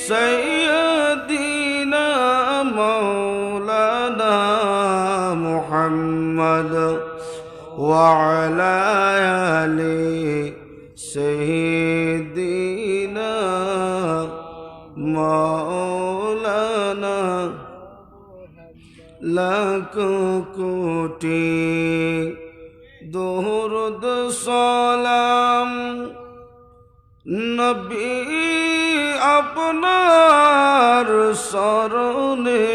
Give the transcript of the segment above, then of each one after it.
سيدنا مولانا محمد وعلى آل سيدنا مولانا লাখ কোটি দরুদ সালাম নবী আপনার শরণে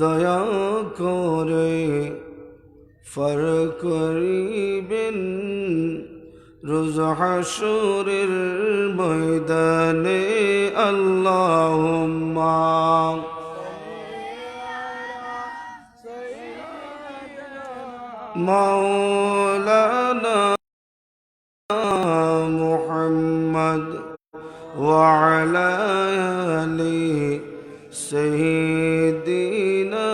দয়া করে ফর করিবেন রোজ হাসরের ময়দানে আল্লাহুম্মা মাওলানা মুহাম্মদ ওয়া আলা আলি সাইয়্যিদিনা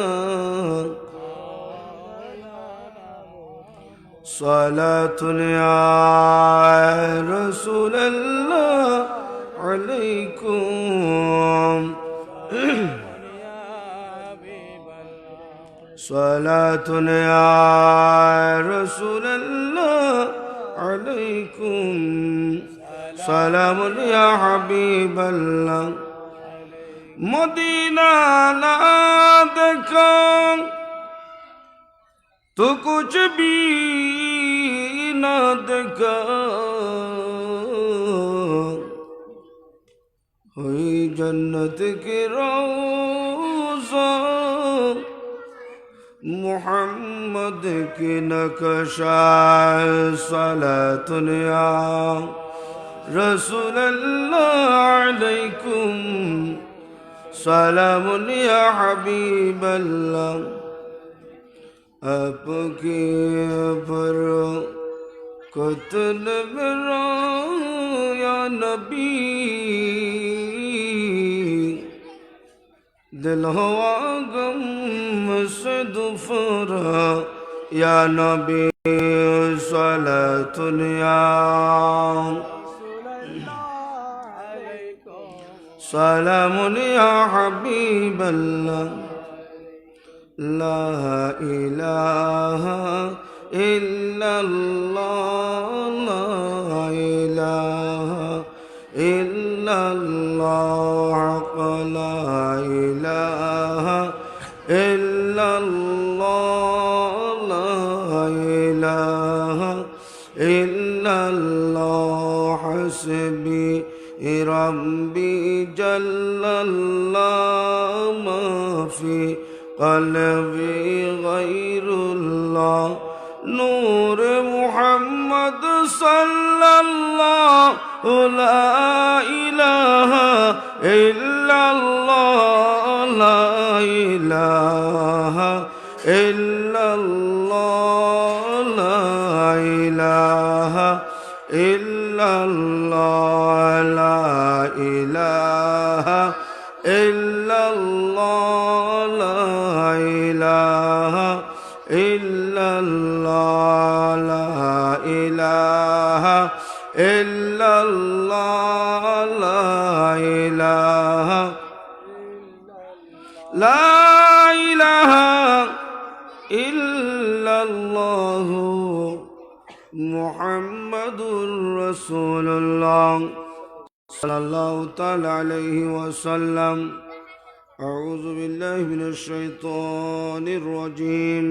সালাতুন ইয়া রাসূলুল্লাহ আলাইকুম সালাতুন ইয়া রাসূলুল্লাহ আলাইকুম সালামুন ইয়া হাবিবাল্লাহ মদিনা না দেখা तो कुछ भी न देखा हुई जन्नत के रोज़ा मोहम्मद की नक्शा सलातुन या रसूलल्लाह अलैकुम सलामुन या हबीबल्लाह आपके बरकत मेरा या नबी दिल हुआ गम से दुफरा या नबी सलातुन या सलामुन या हबीबल्लाह لا إله إلا الله لا إله إلا الله لا إله إلا الله لا إله إلا الله حسبي ربي جل الله ما في قلبي غير الله نور محمد صلى الله لا إله إلا الله لا إله إلا الله لا إله إلا الله لا إله إلا الله لا إله إلا الله لا إله إلا الله لا إله لا إله إلا الله محمد رسول الله صلى الله تعالى عليه وسلم أعوذ بالله من الشيطان الرجيم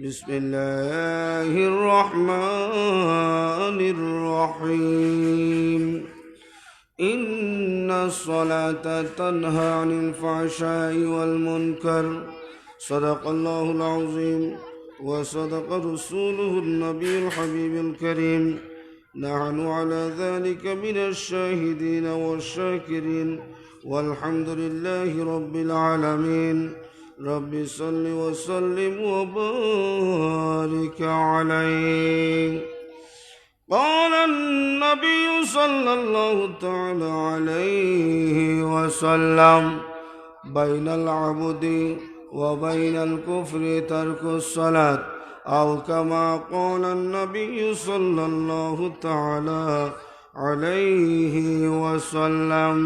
بسم الله الرحمن الرحيم إن الصلاة تنهى عن الفحشاء والمنكر صدق الله العظيم وصدق رسوله النبي الحبيب الكريم نحن على ذلك من الشاهدين والشاكرين والحمد لله رب العالمين رب صل وسلم وبارك عليه قال النبي صلى الله تعالى عليه وسلم بين العبد وبين الكفر ترك الصلاة أو كما قال النبي صلى الله تعالى عليه وسلم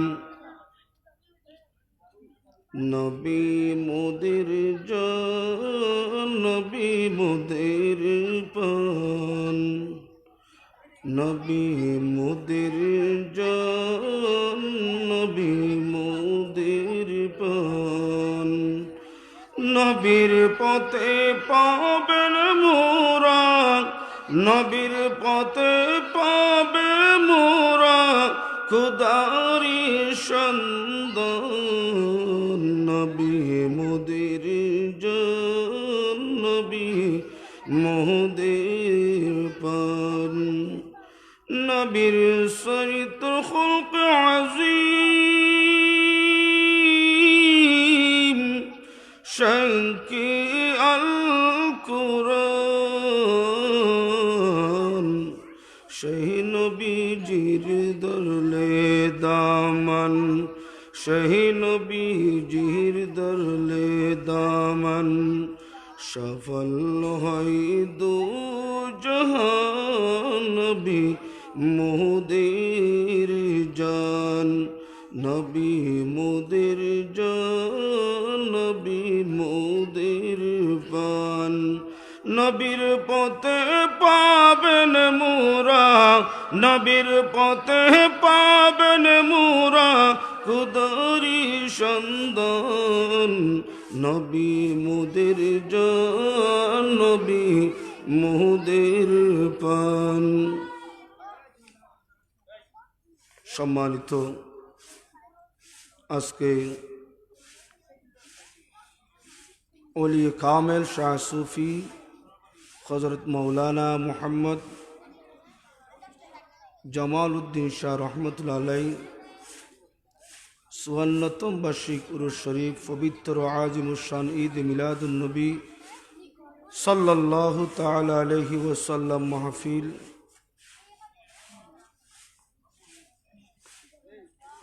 নবী মোদের জান নবী মোদের প্রাণ নবী মোদের জান নবী মোদের প্রাণ নবীর পথে পাবেন মোরা নবীর পথে পাবে মোরা খুদারি সন্ধান নবী মোদের জান নবী মোদের প্রাণ নবীর চরিত্র খুলক আজিম শানকি আল কুরআন সেই নবীজির ধরলে দামান সেই নবীজির ধরলে দামান সফল হয় দু জাহান নবী মোদের জান নবী মোদের জান নবী মোদের প্রাণ নবীর পথে পাবেন মোরা নবীর পথে পাবেন মোরা খুদারি সন্ধান নবী মোদের জান নবী মোদের প্রাণ সম্মানিত আজকে ওলি কামেল শাহ সুফি হযরত মৌলানা মুহাম্মদ জামাল উদ্দিন শাহ রহমতুল্লাহ আলাইহি ৫৪তম বার্ষিক উরুস শরীফ পবিত্র আজিমুশ-শান ঈদ মিলাদুন নবী সাল্লাল্লাহু তাআলা আলাইহি ওয়াসাল্লাম মাহফিল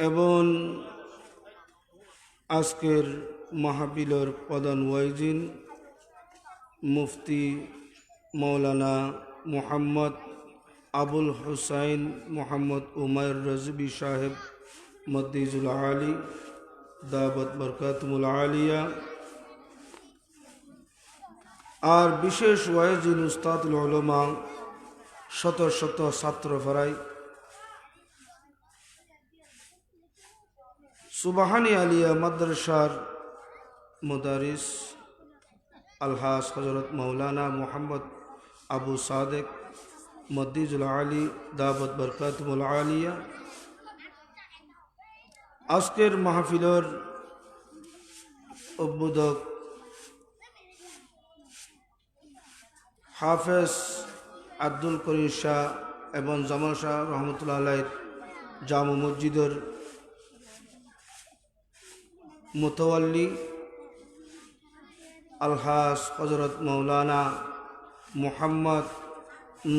এবং আজকের মাহফিলের প্রধান ওয়াইজিন মুফতি মৌলানা মুহাম্মদ আবুল হুসাইন মোহাম্মদ উমাইর রাজবি সাহেব মদ্দিজুল আলী দাবত বরকাতুল আলিয়া আর বিশেষ ওয়াইজিন উস্তাদুল উলামা শত শত ছাত্র ফরাই সুবহানী আলিয়া মাদ্রাসার মুদারিস আলহাজ হযরত মৌলানা মুহাম্মদ আবু সাদেক মদ্দিজুল আলী দাবত বরকাতুল আলিয়া আজকের মাহফিলের উদ্বোধক হাফেজ আব্দুল করিম শাহ এবং জামাল শাহ রহমতুল্লাহ আলাইহির জামে মসজিদের মুতাওয়াল্লি আলহাজ হযরত মৌলানা মুহাম্মদ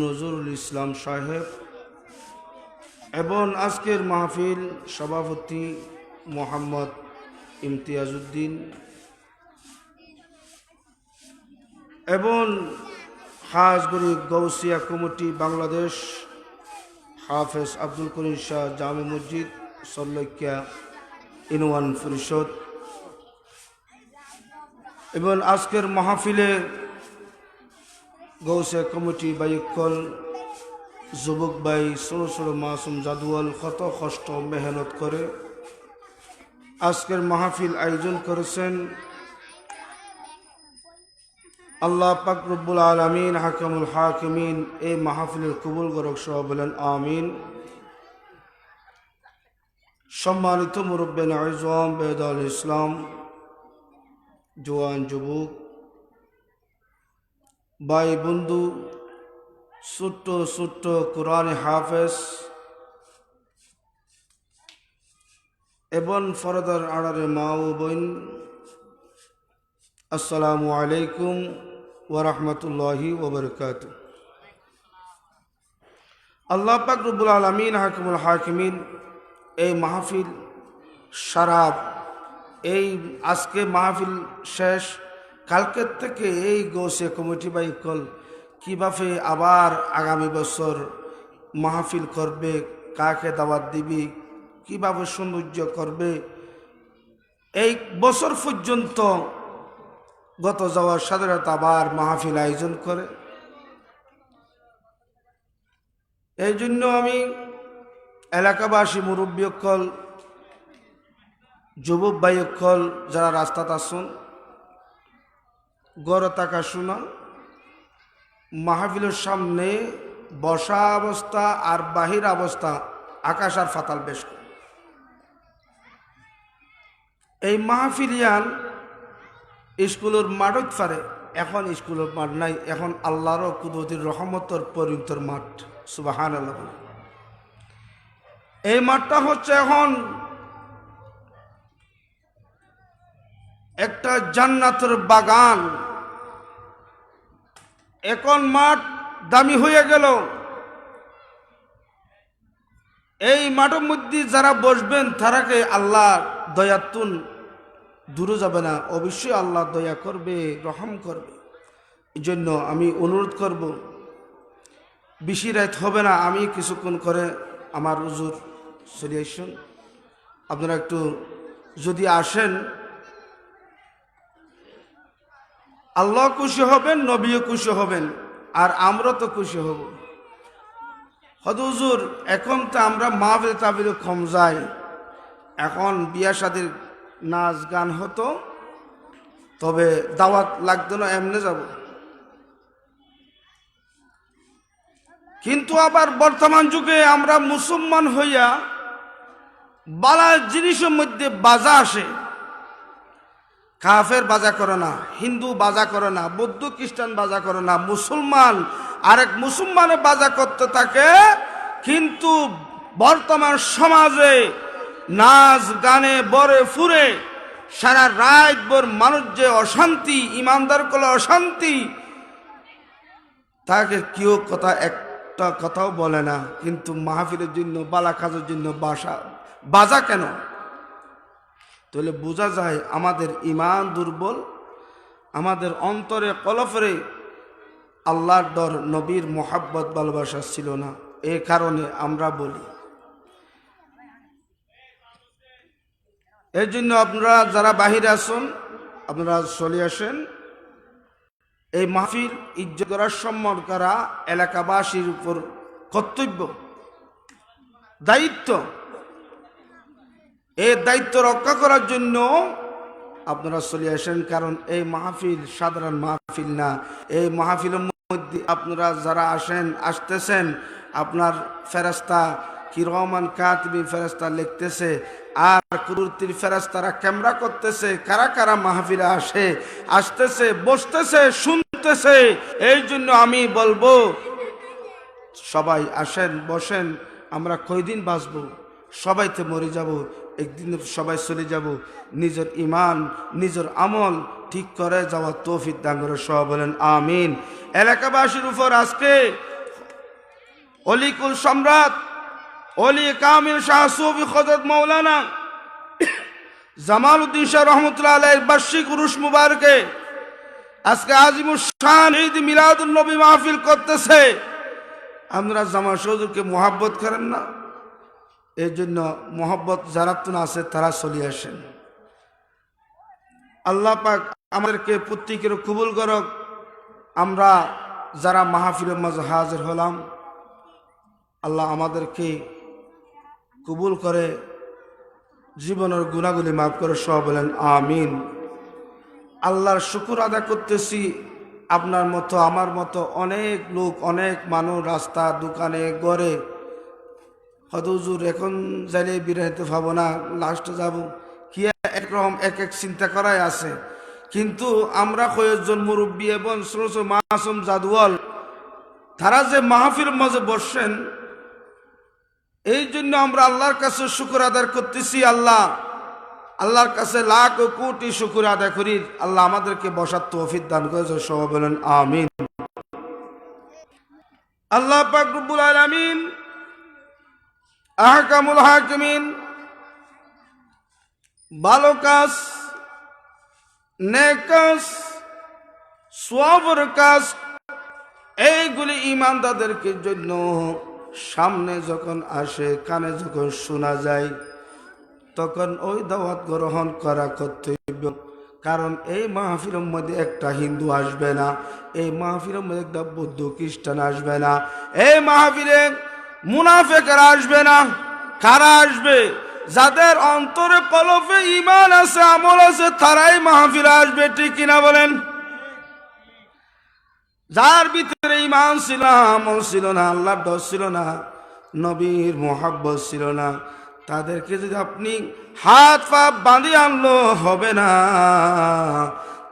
নজরুল ইসলাম সাহেব এবং আজকের মাহফিল সভাপতি মোহাম্মদ ইমতিয়াজউদ্দিন এবং হাজগরি গৌসিয়া কমিটি বাংলাদেশ হাফেজ আব্দুল করিম শাহ জামে মসজিদ সল্লকিয়া ইউনিয়ন পরিষদ এবং আজকের মাহফিলে গৌসিয়া কমিটি বাইকল যুবক ভাই ছোট ছোট মাসুম জাদুয়াল কত কষ্ট মেহনত করে আজকের মাহফিল আয়োজন করেছেন। আল্লাহ পাক রব্বুল আলামিন হাকামুল হাকিমিন এই মাহফিলের কবুল করক সহ বলেন আমিন। সম্মানিত মুরব্বিন আযম বেদাল ইসলাম জওয়ান যুবক ভাই বন্ধু ছোট্ট ছোট্ট কোরআন হাফেজ এবং ফরদার আড়ারে মা ও বোন, আসসালামু আলাইকুম ওয়া রাহমাতুল্লাহি ওয়া বারাকাতুহু। আল্লাহ পাক রব্বুল আলামিন হাকিমুল হাকিমিন এই মাহফিল সারা এই আজকে মাহফিল শেষ, কালকের থেকে এই গৌসিয়া কমিটি বাইকল কিভাবে আবার আগামী বছর মাহফিল করবে, কাকে দাওয়াত দিবি, কিভাবে সৌন্দর্য করবে, এই বছর পর্যন্ত গত যাওয়ার সাথে সাথে আবার মাহফিল আয়োজন করে। এই জন্য আমি এলাকাবাসী মুরব্বী অকল, যুবক ভাই অকল যারা রাস্তাত আসুন, গড়ে থাকা শোনা মাহফিলের সামনে বসা অবস্থা আর বাহির অবস্থা আকাশ আর ফাতাল বেশ। এই মাহফিলিয়ান স্কুলের মাঠত পারে, এখন স্কুলের মাঠ নাই, এখন আল্লাহর কুদরতির রহমতর পরিণতর মাঠ। সুবহানাল্লাহ। এই মাঠটা হচ্ছে এখন একটা জান্নাতের বাগান। এখন মাঠ দামি হয়ে গেল। এই মাঠের মধ্যে যারা বসবেন তারাকে আল্লাহ দয়াতুন দূরে যাবে না, অবশ্যই আল্লাহ দয়া করবে, রহম করবে। এই জন্য আমি অনুরোধ করব, বেশি রাত হবে না, আমি কিছুক্ষণ করে আমার হুজুর চলে আসুন। আপনারা একটু যদি আসেন, আল্লাহ খুশি হবেন, নবীও খুশি হবেন, আর আমরা তো খুশি হব। হয়তো হুজুর এখন তো আমরা মাহফিল তাহফিলে কম যাই, এখন বিয়া শাদীর নাচ গান হতো, তবে দাওয়াত লাগতো না, এমনি যাব। কিন্তু আবার বর্তমান যুগে আমরা মুসলমান হইয়া বালা জিনিসের মধ্যে বাজা আসে। কাফের বাজা করে না, হিন্দু বাজা করে না, বৌদ্ধ খ্রিস্টান বাজা করে না, মুসলমান আরেক মুসলমানে বাজা করতে থাকে। কিন্তু বর্তমান সমাজে নাচ গানে বরে ফুরে সারা রাত ভর মানুষ যে অশান্তি, ইমানদার কলে অশান্তি, তাকে কেউ কথা একটা কথাও বলে না। কিন্তু মাহফিলের জন্য, বালা কাজের জন্য বাজা কেন? তাহলে বোঝা যায় আমাদের ইমান দুর্বল, আমাদের অন্তরে কলফরে আল্লাহর ডর, নবীর মোহাব্বত ভালোবাসা ছিল না। এই কারণে আমরা বলি। এই জন্য আপনারা যারা বাহিরে আসুন, আপনারা চলে আসেন। এই মাহফিল ইজ্জত করার, সম্মান করা এলাকাবাসীর উপর কর্তব্য, দায়িত্ব। এই দায়িত্ব রক্ষা করার জন্য আপনারা চলে আসেন। কারণ এই মাহফিল সাধারণ মাহফিল না। এই মাহফিলের মধ্যে আপনারা যারা আসতেছেন, আপনার ফেরেশতা কিরামান কাতিবিন ফেরেশতা লিখতেছে, আর কুদরতির ফেরেশতারা ক্যামেরা করতেছে কারা কারা মাহফিলে আসতেছে, বসতেছে, শুনতেছে। এই জন্য আমি বলবো, সবাই আসেন, বসেন। আমরা কয়দিন বাঁচবো? সবাই তো মরে যাব, একদিন সবাই চলে যাব। নিজের ইমান, নিজের আমল ঠিক করে যাওয়া তৌফিক দান করে সবাই বলেন আমিন। এলাকাবাসীর উপর আজকে অলিকুল সম্রাট, অলি কামিল শাহ সুফি হযরত মাওলানা জামালউদ্দিন শাহ রহমতুল্লাহ আলাইহির বার্ষিক উরুস মুবারকে আজকে আজিমুস শান ঈদ মিলাদুন নবী মাহফিল করতেছে। আমরা জামাল হুজুরকে মোহাব্বত করেন না? এই জন্য মোহাব্বত যারা আছে তারা চলে আসেন। আল্লাহ পাক আমাদেরকে প্রত্যেকের কবুল করক। আমরা যারা মাহফিলের মাঝে হাজির হলাম, আল্লাহ আমাদেরকে কবুল করে, জীবনের গুনাহগুলি মাফ করে সবাই বলেন আমিন। আল্লাহর শুকর আদায় করতেছি। আপনার মতো, আমার মতো অনেক লোক, অনেক মানুষ রাস্তা, দোকানে, ঘরে হয়তো হুজুর এখন যাইলে বিরাইতে পাবো না, লাস্টে যাব, কি একরকম এক এক চিন্তা করাই আছে। কিন্তু আমরা কয়েকজন মুরব্বী এবং ছোট মাসুম জাদুয়াল, তারা যে মাহফিল মাঝে বসছেন, এই জন্য আমরা আল্লাহর কাছে শুকর আদায় করতেছি। আল্লাহর কাছে লাখ ও কোটি শুকর আদায় করি। আল্লাহ আমাদেরকে বসার তৌফিক দান করেছে, সবাই বলেন আমিন। আল্লাহ পাক রব্বুল আলামিন আহকামুল হাকিমিন, ভালো কাজ, নেক কাজ, সওয়াবের কাজ, এইগুলি ইমানদারদের জন্য সামনে যখন আসে, কানে যখন শোনা যায়, তখন ওই দাওয়াত গ্রহণ করা কর্তব্য। কারণ এই মাহফিলের মধ্যে একটা হিন্দু আসবে না, এই মাহফিলের মধ্যে একটা বৌদ্ধ খ্রিস্টান আসবে না, এই মাহফিলে মুনাফিকরা আসবে না। কারা আসবে? যাদের অন্তরে কলবে ঈমান আছে, আমল আছে, তারাই মাহফিলে আসবে। ঠিক কিনা বলেন? যার ভিতরে ঈমান ছিল, আমল ছিল না, আল্লাহর ডর ছিল না, নবীর মোহাব্বত ছিল না, তাদেরকে যদি আপনি হাত পা বাঁধিয়ে আনলো হবে না।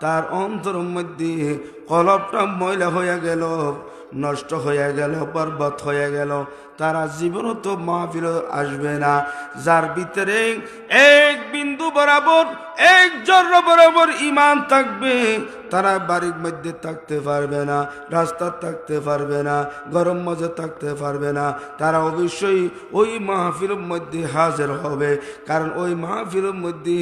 তার অন্তরের মধ্যে কলবটা ময়লা হয়ে গেল, নষ্ট হয়ে গেল, বরবাদ হয়ে গেল, তারা জীবনও তো মাহফিল আসবে না। যার ভিতরে এক বিন্দু বরাবর, এক জর্রা বরাবর ঈমান থাকবে, তারা বাড়ির মধ্যে থাকতে পারবে না, রাস্তা থাকতে পারবে না, গরম মজা থাকতে পারবে না। তারা অবশ্যই ওই মাহফিলের মধ্যে হাজির হবে। কারণ ওই মাহফিলের মধ্যে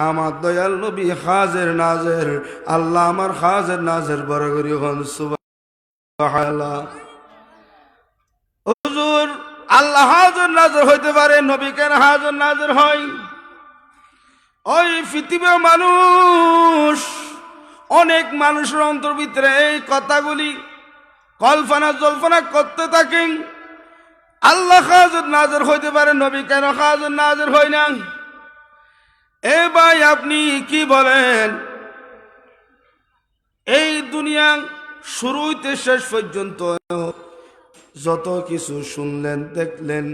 আমার দয়াল নবী হাজির নাজির, আল্লাহ আমার হাজির নাজির বড় করি হন। সুবহানাল্লাহ। হুজুর, আল্লাহ হাজির নাজির হইতে পারে, নবী কেন হাজির নাজির হয়? ওই পৃথিবীর মানুষ, অনেক মানুষের অন্তর ভিতরে এই কথাগুলি কল্পনা জল্পনা করতে থাকেন। আল্লাহ হাজির নাজির হইতে পারে, নবী কেন হাজির নাজির হয় না? এ ভাই, আপনি কি বলেন? এই দুনিয়া শুরু হইতে শেষ পর্যন্ত যত কিছু শুনলেন, দেখলেন,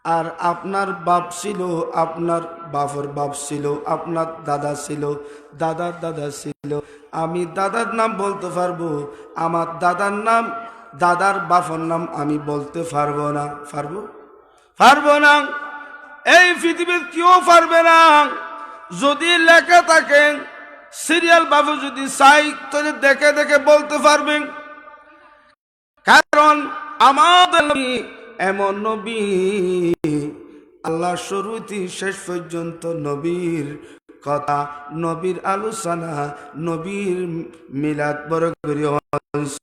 আর আপনার বাপ ছিল, আপনার বাপর বাপ ছিল, আপনার দাদা ছিল, দাদার দাদা ছিল। আমি দাদার নাম বলতে পারবো, আমার দাদার নাম, দাদার বাপর নাম আমি বলতে পারবো না। পারবো না। এই পৃথিবীর কেউ পারবে না। যদি লেখা থাকে সিরিয়াল বাবু যদি চাই, তাহলে দেখে দেখে বলতে পারবেন। কারণ আমাদের নবী এমন নবী, আল্লাহ শুরুতে শেষ পর্যন্ত নবীর কথা, নবীর আলোচনা, নবীর মিলাদ বড় করি।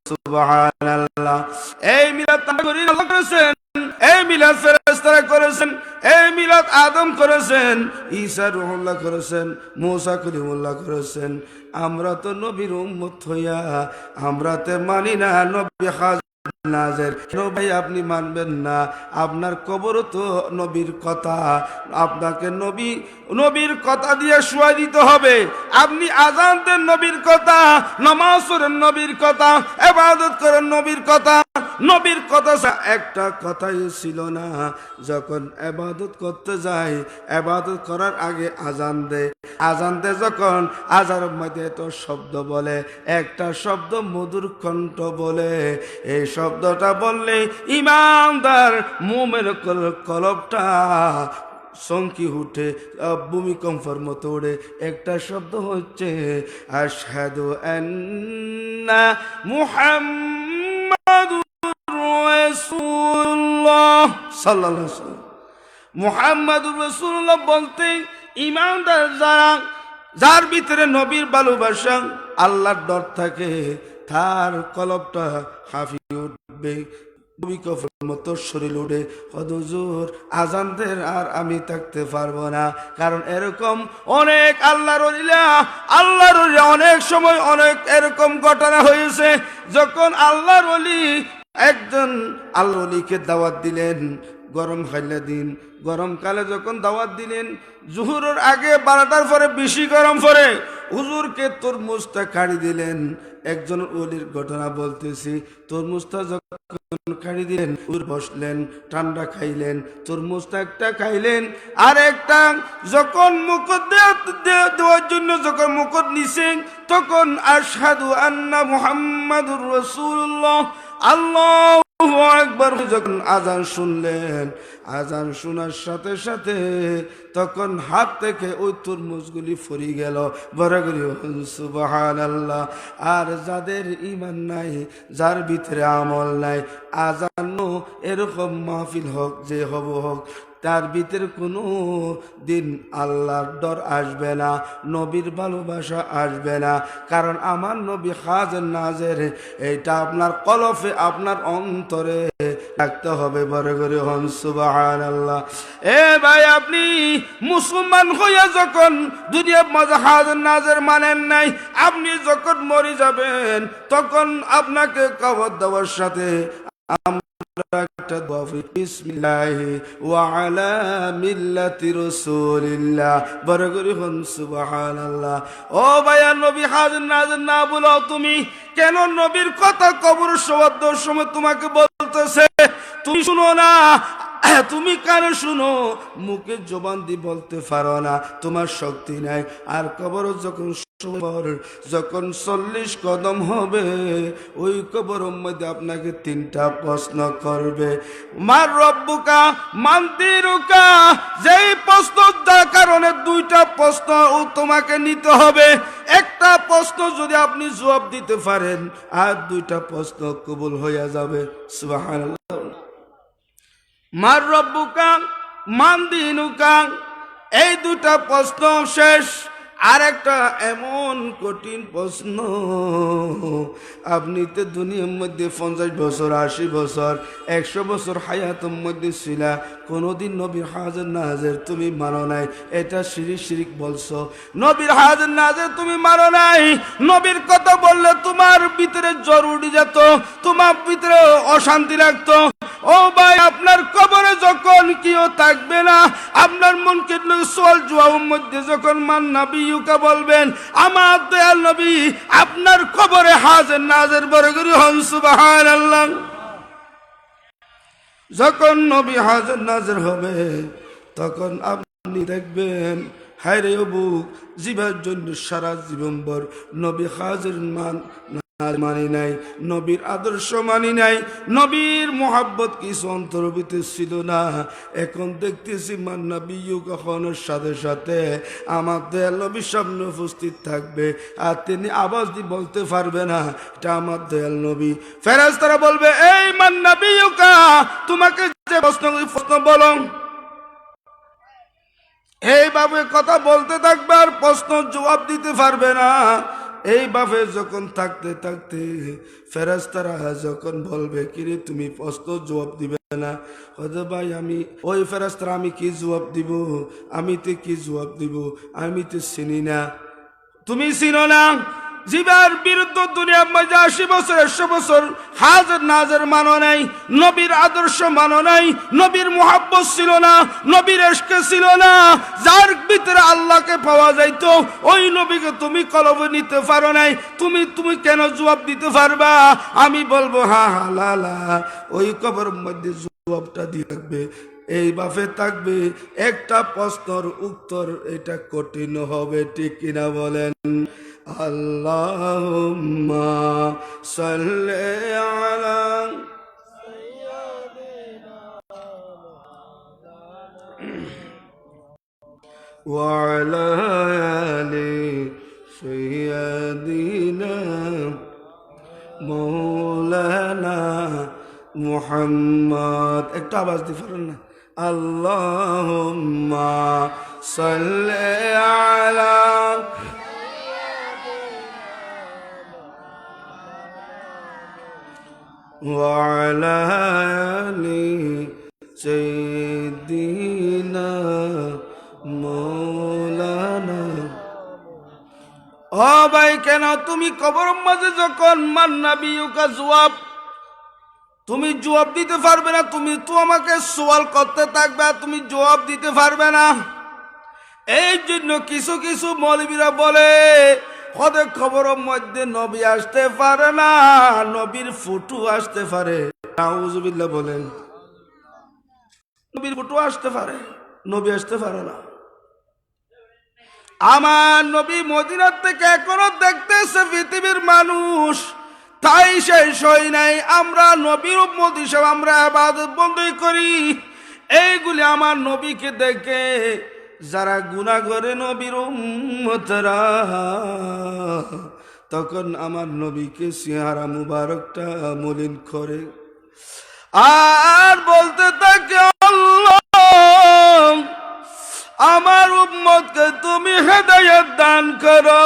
সুবহানাল্লাহ। এই মিলাদ আল্লাহ করেছেন, এই মিলাদ ফেরেশতারা করেছেন, এই মিলাদ আদম করেছেন, ঈসা রুহুল্লাহ করেছেন, মুসা কলিমুল্লাহ করেছেন। আমরা তো নবীর উম্মত হইয়া আমরা তো মানি না নবী নাজের। কেন ভাই আপনি মানবেন না? আপনার কবর তো নবীর কথা, আপনাকে নবীর কথা দিয়ে শুয়াই দিতে হবে। আপনি আযান দেন নবীর কথা, নামাজ পড়েন নবীর কথা, ইবাদত করেন নবীর কথা। নবীর কথা একটা কথাই ছিল না। যখন ইবাদত করতে যায়, ইবাদত করার আগে আযান দেয়, আযান দেয় যখন, আযানের মধ্যে তো শব্দ বলে, একটা শব্দ মধুর কণ্ঠ বলে। এই শব্দটা বললে ইমানদার মুমিনের কলবটা চমকি উঠে, ভূমিকম্পের মতো ওঠে। একটা শব্দ হচ্ছে আশহাদু আন্না মুহাম্মাদুর রাসূলুল্লাহ সাল্লাল্লাহু আলাইহি ওয়াসাল্লাম। মুহাম্মাদুর রাসূলুল্লাহ বলতে ইমানদার যার ভিতরে নবীর ভালোবাসা, আল্লাহর ডর থাকে, তার কলবটা হাফি উঠবে, ভূমিকম্পের মতো শরীর উঠে। হুজুর, আযান দেন আর আমি থাকতে পারবো না। কারণ এরকম অনেক আল্লাহর ওলি অনেক সময় অনেক এরকম ঘটনা হয়েছে। যখন আল্লাহর ওলি একজন আল্লাহর ওলিকে দাওয়াত দিলেন, গরম খাইলে দিন, গরমকালে যখন দাওয়াত দিলেন, জোহরের আগে 12টার পরে বেশি গরম পড়ে, হুজুরকে তরমুজটা কাড়ি দিলেন। একজন ওলির ঘটনা বলতেছি, তরমুজটা যখন কাড়ি দিলেন, বসলেন, ঠান্ডা খাইলেন, তরমুজটা একটা খাইলেন, আর একটা যখন মুখত দেওয়ার জন্য যখন মুখত নিছেন, তখন আশহাদু আন্না মুহাম্মাদুর রাসূলুল্লাহ, আল্লাহু আকবার যখন আযান শুনলেন, আযান শোনার সাথে সাথে তখন হাত থেকে ওই তরমুজগুলি ফরি গেল। বড় করে সুবহানাল্লাহ। আর যাদের ঈমান নাই, যার ভিতরে আমল নাই, আযান এরকম মাহফিল হোক যে হোক, তার ভিতরে কোনো দিন আল্লাহর ডর আসবে না, নবীর ভালোবাসা আসবে না। কারণ আমার নবী হাজের নাজের, এইটা আপনার কলফে আপনার অন্তরে রাখতে হবে। বড় করে হন সুবহানাল্লাহ। এ ভাই, আপনি মুসলমান হইয়া যখন দুনিয়ার মাঝে হাজের নাজের মানেন নাই, আপনি যখন মরে যাবেন তখন আপনাকে কবর দেওয়ার সাথে বিসমিল্লাহি ওয়া আলা মিল্লাতি রাসূলিল্লাহ। বড় করে হন সুবহানাল্লাহ। ও ভাইয়া, নবী হাজির নাজির না বলো তুমি কেন? নবীর কথা কবর শোয়ার সময় তোমাকে বলতেছে, তুমি শুনো না? তুমি কানে শুনো, মুখে জবান দিয়ে বলতে পারো না, তোমার শক্তি নাই। আর কবর যখন 40 কদম হবে, ওই কবরের মধ্যে আপনাকে 3টা প্রশ্ন করবে। মার রব্বুকা মান দিনুকা, যেই প্রশ্নটার কারণে 2টা প্রশ্ন তোমাকে নিতে হবে। একটা প্রশ্ন যদি আপনি জবাব দিতে পারেন, আর 2টা প্রশ্ন কবুল হইয়া যাবে। সুবহানাল্লাহ। মার রব্বুকা মান দিনুকা, এই 2টা প্রশ্ন শেষ। আর একটা এমন কঠিন প্রশ্ন, আপনি তো দুনিয়ার মধ্যে 50 বছর, 80 বছর, 100 বছর হায়াতের মধ্যে ছিলা, কোনোদিন নবীর হাজির নাজির তুমি মানো নাই, এটা শিরিক বলছো। নবীর হাজির নাজির তুমি মানো নাই, নবীর কথা বললে তোমার ভিতরে জ্বর উঠে যেত, তোমার ভিতরে অশান্তি লাগতো। ও ভাই, আপনার কবরে যখন কেউ থাকবে না, আপনার মনকে সোয়াল জবাবের মধ্যে যখন মান নবিয়ুকা বলবেন, আমার দয়াল নবী আপনার কবরে হাজির নাজির। বড় করে হন সুবহানাল্লাহ। যখন নবী হাজির নাজির হবে, তখন আপনি দেখবেন, হায় রে বুক, জীবের জন্য সারা জীবনভর নবী হাজির মানি নাই, নবীর আদর্শ মানি নাই, নবীর মোহাব্বত কিছু অন্তর ভিতরে ছিল না। এখন দেখতেছি মান নবিয়্যু কখনোর সাথে সাথে আমার দয়াল নবীর সামনে উপস্থিত থাকবে, আর তিনি আওয়াজ দিয়ে বলতে পারবে না এটা আমার দয়াল নবী। ফেরেশতারা বলবে, এই মান নবিয়্যুকা, তোমাকে যে প্রশ্ন বলো। এইভাবে কথা বলতে থাকবে, আর প্রশ্ন জবাব দিতে পারবে না। এইভাবে যখন থাকতে থাকতে ফেরেশতারা যখন বলবে, কিরে তুমি প্রশ্ন জবাব দিবে না? হয়তো ভাই, আমি ওই ফেরেশতারা, আমি কি জবাব দিব? আমি তো কি জবাব দিব? আমি তো চিনি না। তুমি চিনো না? জীবের বিরুদ্ধে দুনিয়ার মাঝে 80 বছর, 100 বছর হাজির নাজির মানো নাই, নবীর আদর্শ মানো নাই, নবীর মোহাব্বত ছিল না, নবীর ইশকে ছিল না। যার ভিতরে আল্লাহকে পাওয়া যাইতো, ওই নবীকে তুমি কলবে নিতে পারো নাই। তুমি কেন জবাব দিতে পারবা? আমি বলবো হা লা লা, ওই কবরের মধ্যে জবাবটা দিয়ে থাকবে। এই বাফে থাকবে একটা প্রশ্নের উত্তর, এটা কঠিন হবে, ঠিক কিনা বলেন? আল্লাহুম্মা সাল্লি আলা ওয়া আলা আলি সাইয়্যিদিনা মাওলানা মুহাম্মদ। একটা আওয়াজ দিয়ে পারেন না? আল্লাহুম্মা সাল্লি আলা ওয়া আলা আলি সাইয়্যিদিনা মাওলানা। ও ভাই, কেন তুমি কবরের মাঝে যখন মান নবিয়ুকা জবাব, তুমি জবাব দিতে পারবে না। তুমি তো আমাকে সওয়াল করতে থাকবে, তুমি জবাব দিতে পারবে না। এই জন্য কিছু কিছু মৌলবীরা বলে, হদে খবরের মধ্যে নবী আসতে পারে না, নবীর ফটো আসতে পারে। নাউজুবিল্লাহ বলেন। নবীর ফটো আসতে পারে, নবী আসতে পারে না। আমার নবী মদিনার থেকে এখনো দেখতেছে পৃথিবীর মানুষ, তাই শেষ হয় নাই। আমরা নবীর উম্মত হিসেবে আমরা ইবাদত বন্দী করি। এইগুলি আমার নবীকে দেখে যারা গুনাহ করে নবীর উম্মতরা, তখন আমার নবীকে চেহারা মুবারকটা মলিন করে আর বলতে থাকে, আল্লাহ হেদায়েত দান করো।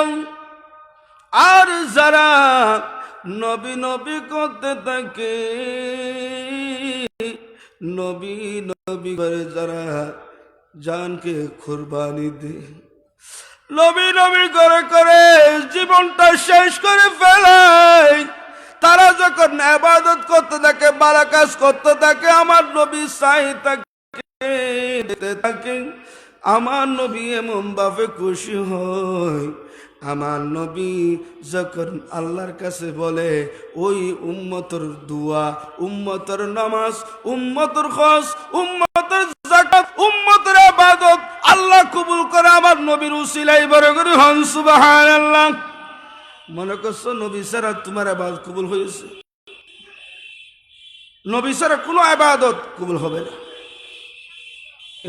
আর যারা নবী নবী করতে থাকে, নবী নবী করে যারা জানকে কুরবানি দে, নবী নবী করে করে জীবনটা শেষ করে ফেলায়, তারা যখন ইবাদত করতে থাকে, ভালো কাজ করতে থাকে, আমার নবী চাই থাকে, দেখতে থাকে। আমার নবী এমন ভাবে খুশি হয়, আমার নবী যখন আল্লাহর কাছে বলে, ওই উম্মতের দোয়া, উম্মতের নামাজ, উম্মতের হজ, উম্মতের যাকাত, উম্মতের ইবাদত আল্লাহ কবুল করে আমার নবীর উসিলায়। বড় করে হন সুবহানাল্লাহ। মনে করছো নবী ছাড়া তোমার ইবাদত কবুল হয়েছে? নবী ছাড়া কোনো ইবাদত কবুল হবে না।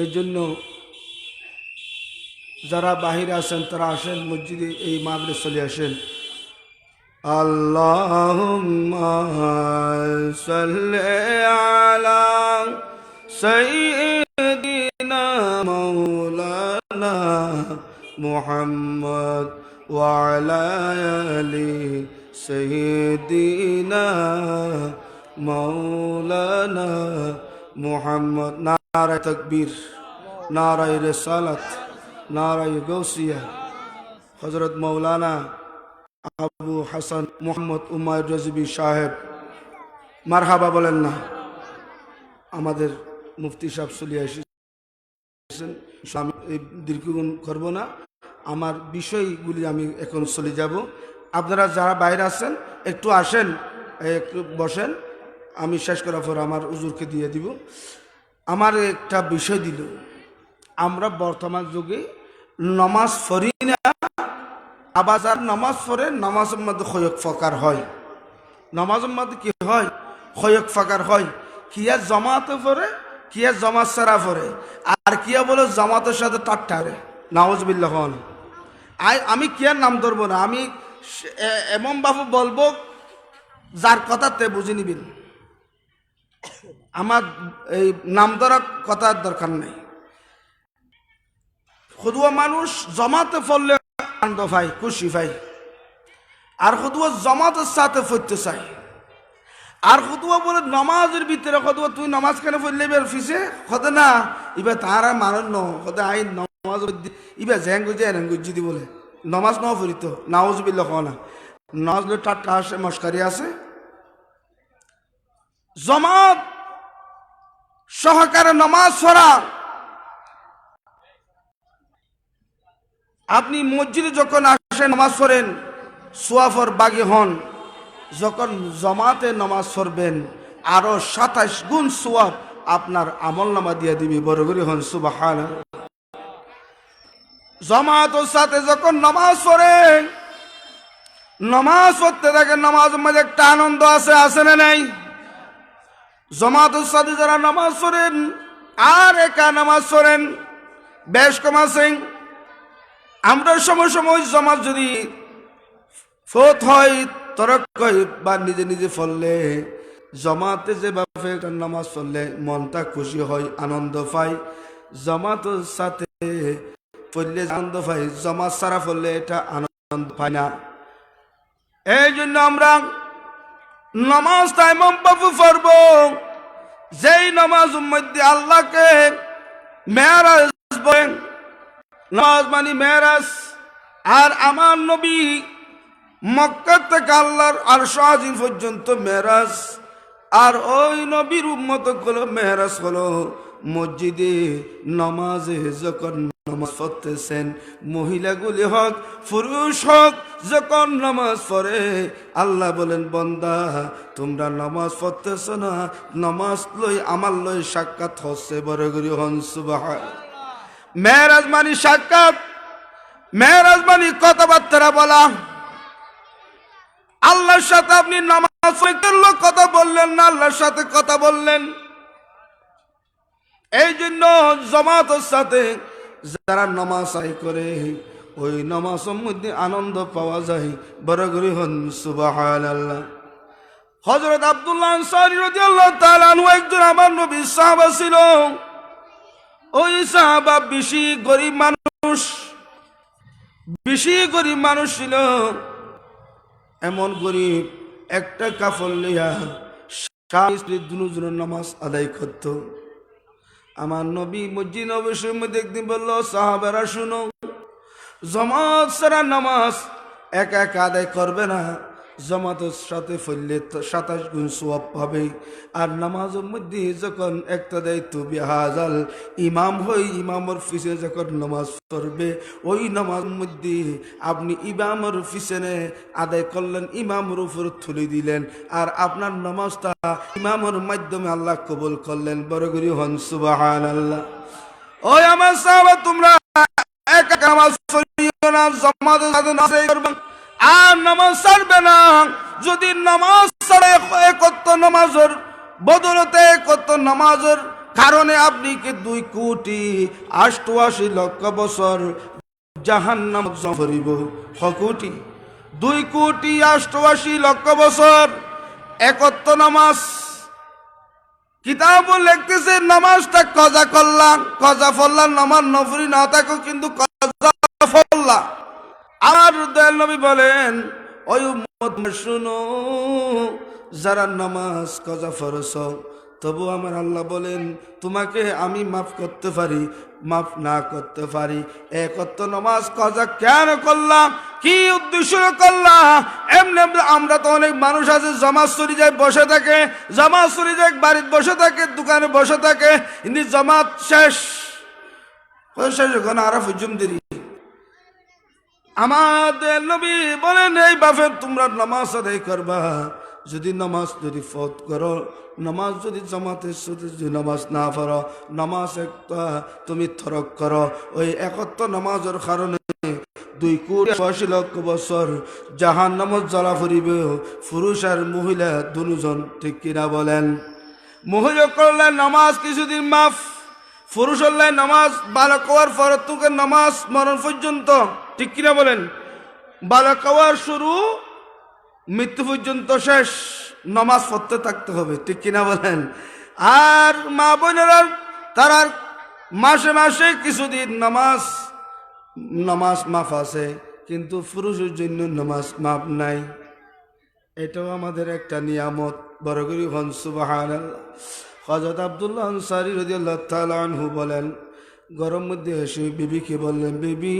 এই জন্য যারা বাহিরে আছেন তারা আসেন, মসজিদে এই মাহফিলে চলে আসেন। আল্লাহুম্মা সাল্লি আলা সাইয়্যিদিনা মাওলানা মুহাম্মদ ওয়া আলা আলি সাইয়্যিদিনা মাওলানা মুহাম্মদ। নারায়ে তাকবীর, নারায়ে রিসালাত, নারায়ে গৌসিয়া। হযরত মৌলানা আবু হাসান মোহাম্মদ উমাইর রাজবি সাহেব, মারহাবা বলেন না। আমাদের মুফতি সাহেব চলে এসেছেন। আমি দীর্ঘক্ষণ করব না, আমার বিষয়গুলি আমি এখন চলে যাব। আপনারা যারা বাইরে আছেন একটু আসেন, একটু বসেন, আমি শেষ করার পর আমার হুজুরকে দিয়ে দিব। আমার একটা বিষয় দিল, আমরা বর্তমান যুগে নমাজ পড়ি না, আবার যারা নমাজ পড়ে নমাজের মধ্যে খয়ক ফকার হয়। নমাজের মধ্যে কি হয়? খয়ক ফাকার হয়। কিয়া জমাতে পড়ে, কিয়া জমাত সারা পড়ে, আর কিয়া বলে জমাতের সাথে টাট্টারে। নাউজুবিল্লাহ। আমি কিয়ার নাম ধরবো না, আমি এমন বাবু বলবো যার কথাতে বুঝে নিবেন। আমার এই নাম ধরার কথার দরকার নেই। খুদুয়া মানুষ জমাতে পড়লে আনন্দ পাই, খুশি পাই, আর খুদুয়া জমাতের সাথে পড়তে চাই। আর খুদুয়া বলে নমাজের ভিতরে খুদুয়া তুই নমাজ কেন পড়লে এবার ফিসে হতে না, এবার তারা মানুষ ন হতে আই নমাজ ইবা জ্যাং গুজি এন গুজি দি বলে নমাজ ন পড়িত। নাউজুবিল্লাহ না, নমাজ টাটকা আসে, মস্কারি আছে। জমাত সহকারে নমাজ পড়া। আপনি মসজিদে যখন আসেন নামাজ পড়েন, সোয়াফর বাগি হন, যখন জমাতে নামাজ পড়বেন আরো 27 গুণ সোয়াব আপনার আমল নামা দিয়ে দিবি। বড় করে হন সুবহানাল্লাহ। জমাতের সাথে যখন নামাজ পড়েন, নামাজ পড়তে থাকে, নামাজের মধ্যে একটা আনন্দ আছে, আছে না নাই? জমাতের সাথে যারা নামাজ পড়েন আর একা নামাজ পড়েন বেশ কম আছেন। আমরা সময় সময় জমাত যদি ফত হয়, তরক হয় বা নিজে নিজে পড়লে, জমাতে যেভাবে নামাজ পড়লে মনটা খুশি হয়, আনন্দ পায়, জমাতের সাথে পড়লে আনন্দ পাই, জমাত সারা পড়লে এটা আনন্দ পায় না। এই জন্য আমরা নামাজটা এমন ভাবে পড়ব যেই নামাজের মধ্যে আল্লাহকে মেরাজ বলেন। নামাজ মানে মেরাজ। আর আমার নবী মক্কা থেকে আল্লাহর আরশ আজিম পর্যন্ত মেরাজ। আর ওই নবীর উম্মত হলো মেরাজ হলো মসজিদে নামাজে যখন নামাজ পড়তেছেন, মহিলাগুলি হোক পুরুষ হোক, যখন নামাজ পড়ে আল্লাহ বলেন, বান্দা তোমরা নামাজ পড়তেছ না, নামাজ লই আমার লই সাক্ষাৎ হচ্ছে। বড় করে হন সুবহানাল্লাহ। মেরাজ মানে সাক্ষাৎ, মেরাজ মানে কথাবার্তা বলা। আল্লাহর সাথে আপনি নামাজ পড়লে কথা বললেন না, আল্লাহর সাথে কথা বললেন। এই জন্য জামাতের সাথে যারা নামাজ আদায় করে, ওই নামাজের মধ্যে আনন্দ পাওয়া যায়। বড় করে হন সুবহানাল্লাহ। হযরত আব্দুল্লাহ আনসারী রাদিয়াল্লাহু তাআলা আনহু একজন আমার নবীর সাহাবা ছিল। ওই সাহাবা বেশি গরিব মানুষ, বেশি গরিব মানুষ ছিল, এমন গরিব একটা কাফন লইয়া স্বামী স্ত্রী দুজনের নামাজ আদায় করত। আমার নবী মসজিদ নববীর মধ্যে একদিন বলল, সাহাবারা শুনো, জামাত ছাড়া নামাজ একা একা আদায় করবে না, জামাতের সাথে ফেললে 27 গুণ সওয়াব পাবে। আর নামাজের মধ্যে যখন একটা দায়িত্ব বিহাজাল ইমাম হই, ইমামের পিছনে যখন নামাজ পড়বে, ওই নামাজ মধ্যে আপনি ইমামের পিছনে আদায় করলেন, ইমামের উপর তুলে দিলেন, আর আপনার নামাজটা ইমামের মাধ্যমে আল্লাহ কবুল করলেন। বড় করি হন সুবহানাল্লাহ। ওই আমার সাহাবা, তোমরা একা নামাজ পড়িও না, জামাতের সাথে নামাজ করবে আর নামাজ ছাড়বে না। যদি নামাজ ছাড়ে কত নামাজের বদলতে, কত নামাজের কারণে আপনি কি 2,88,00,000 বছর জাহান্নাম ভরিব। কোটি 2,88,00,000 বছর একত্র নামাজ। কিতাব লিখতেছে নামাজটা কজা করলাম, কজা ফললাম, নামাজ নফরি না থাকো কিন্তু কজা ফললা। আর দয়াল নবী বলেন, ওই উম্মত শুনো, যারা নামাজ কজা ফরজ তবু আমার আল্লাহ বলেন তোমাকে আমি মাফ করতে পারি, মাফ না করতে পারি। একত্র নামাজ কজা কেন করলাম, কি উদ্দেশ্য করলাম? এমনি আমরা তো অনেক মানুষ আছে জামাত চলে যায় বসে থাকে, জামাত চলে যায় বাড়িতে বসে থাকে, দোকানে বসে থাকে, কিন্তু জামাত শেষ ওখানে আরো হুজুম দেরি। আমাদের নবী বলেন, এই বাপে তোমরা নামাজ আদায় করবা, যদি নামাজ যদি ফত করো, নামাজ যদি জামাতের সাথে যদি নামাজ না পড়ো, নামাজ একটা তুমি তরক করো, ওই একত্র নামাজের কারণে 2,88,00,000 বছর জাহান্নামত জ্বালা ফুরিবে, পুরুষ আর মহিলা দুজন। ঠিক কিনা বলেন? মহিলা করলে নামাজ কিছুদিন মাফ, পুরুষ হলে নামাজ বালক হওয়ার পর থেকে নামাজ মরণ পর্যন্ত। ঠিক কিনা বলেন? বালক হওয়ার শুরু, মৃত্যু পর্যন্ত শেষ, নামাজ পড়তে থাকতে হবে। ঠিক কিনা বলেন? আর মা বোনেরা তারা মাসে মাসে কিছুদিন নামাজ মাফ আছে, কিন্তু পুরুষের জন্য নামাজ মাফ নাই। এটাও আমাদের একটা নিয়ামত। বড় করি হন সুবহানাল্লাহ। হযরত আব্দুল্লাহ আনসারী রাদিয়াল্লাহু তাআলা আনহু বলেন, গরম মধ্যে এসে বিবিকে বললেন, বিবি,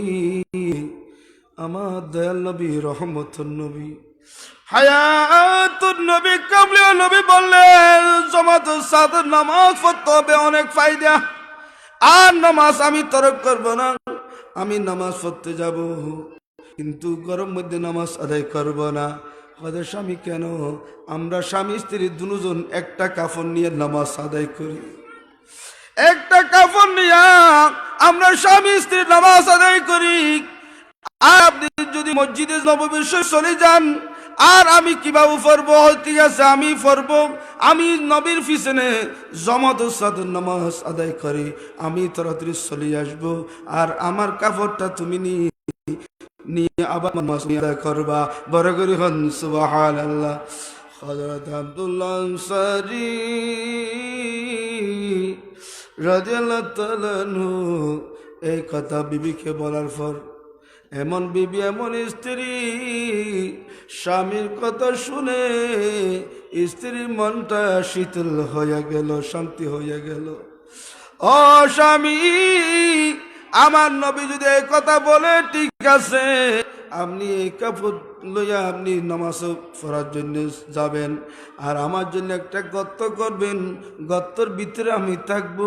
আমার দয়াল নবী রহমতুন নবী হায়াতুন নবী কামলিয়া নবী বললেন, জামাতের সাথে নামাজ পড়তে হবে, অনেক ফায়দা। আর নামাজ আমি তরক করব না, আমি নামাজ পড়তে যাব, কিন্তু গরম মধ্যে নামাজ আদায় করব না। আমাদের স্বামী কেন? আমরা স্বামী স্ত্রী দুজন একটা কাফন নিয়ে নামাজ আদায় করি, একটা কাফন নিয়ে আমরা স্বামী স্ত্রী নামাজ আদায় করি। আর আপনি যদি মসজিদে নববীর চলে যান, আর আমি কিভাবে পড়বো? ঠিক আছে, আমি পড়বো, আমি নবীর পিছনে জামাতের সাথে নামাজ আদায় করি, আমি তাড়াতাড়ি চলে আসবো, আর আমার কাপড়টা তুমি নিয়ে আবার নামাজ আদায় করবা। বড় করে হন সুবহানাল্লাহ। হযরত আব্দুল্লাহ আনসারী রাদিয়াল্লাহু তাআলা আনহু এই কথা বিবিকে বলার পর, এমন বিবি এমন স্ত্রী, স্বামীর কথা শুনে স্ত্রীর মনটা শীতল হয়ে গেল, শান্তি হয়ে গেল। ও স্বামী, আমার নবী যদি এই কথা বলে, ঠিক আছে, আপনি এই কাপড় লইয়া আপনি নামাজ পড়ার জন্য যাবেন, আর আমার জন্য একটা গর্ত করবেন, গর্তর ভিতরে আমি থাকবো,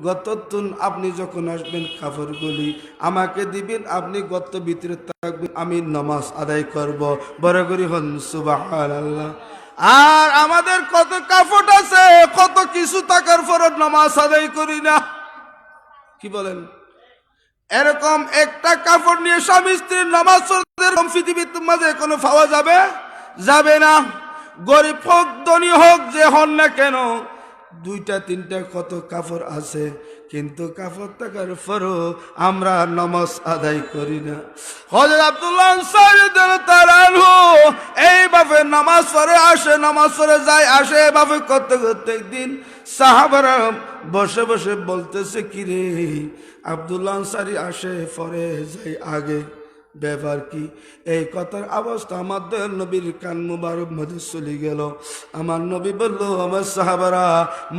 গর্তর আপনি যখন আসবেন কাপড়গুলি আমাকে দিবেন, আপনি গর্ত ভিতরে থাকবেন, আমি নামাজ আদায় করব। বড় করি হন সুবহানাল্লাহ। আর আমাদের কত কাপড় আছে, কত কিছু থাকার পর নামাজ আদায় করি না। কি বলেন? এরকম একটা কাপড় নিয়ে স্বামী স্ত্রীর নামাজ পৃথিবীর মাঝে কোনো পাওয়া যাবে না। গরিব হোক ধনী হোক যে হন না কেন, 2-3টা কত কাপড় আছে, কিন্তু কাপড় থাকার পরও আমরা নামাজ আদায় করি না। হযরত আব্দুল্লাহ আনসারী রাদিয়াল্লাহু তাআলা আনহু এইভাবে নামাজ পড়ে আসে, নামাজ পড়ে যায় আসে, এভাবে করতে করতে একদিন সাহাবারা বসে বসে বলতেছে, কি রে, আব্দুল্লাহ আনসারী আসে পরে যাই আগে, ব্যাপার কি? এই কথার অবস্থা আমার দয়াল নবীর কান মুবারক মধ্যে চলে গেল। আমার নবী বলল, আমার সাহাবারা,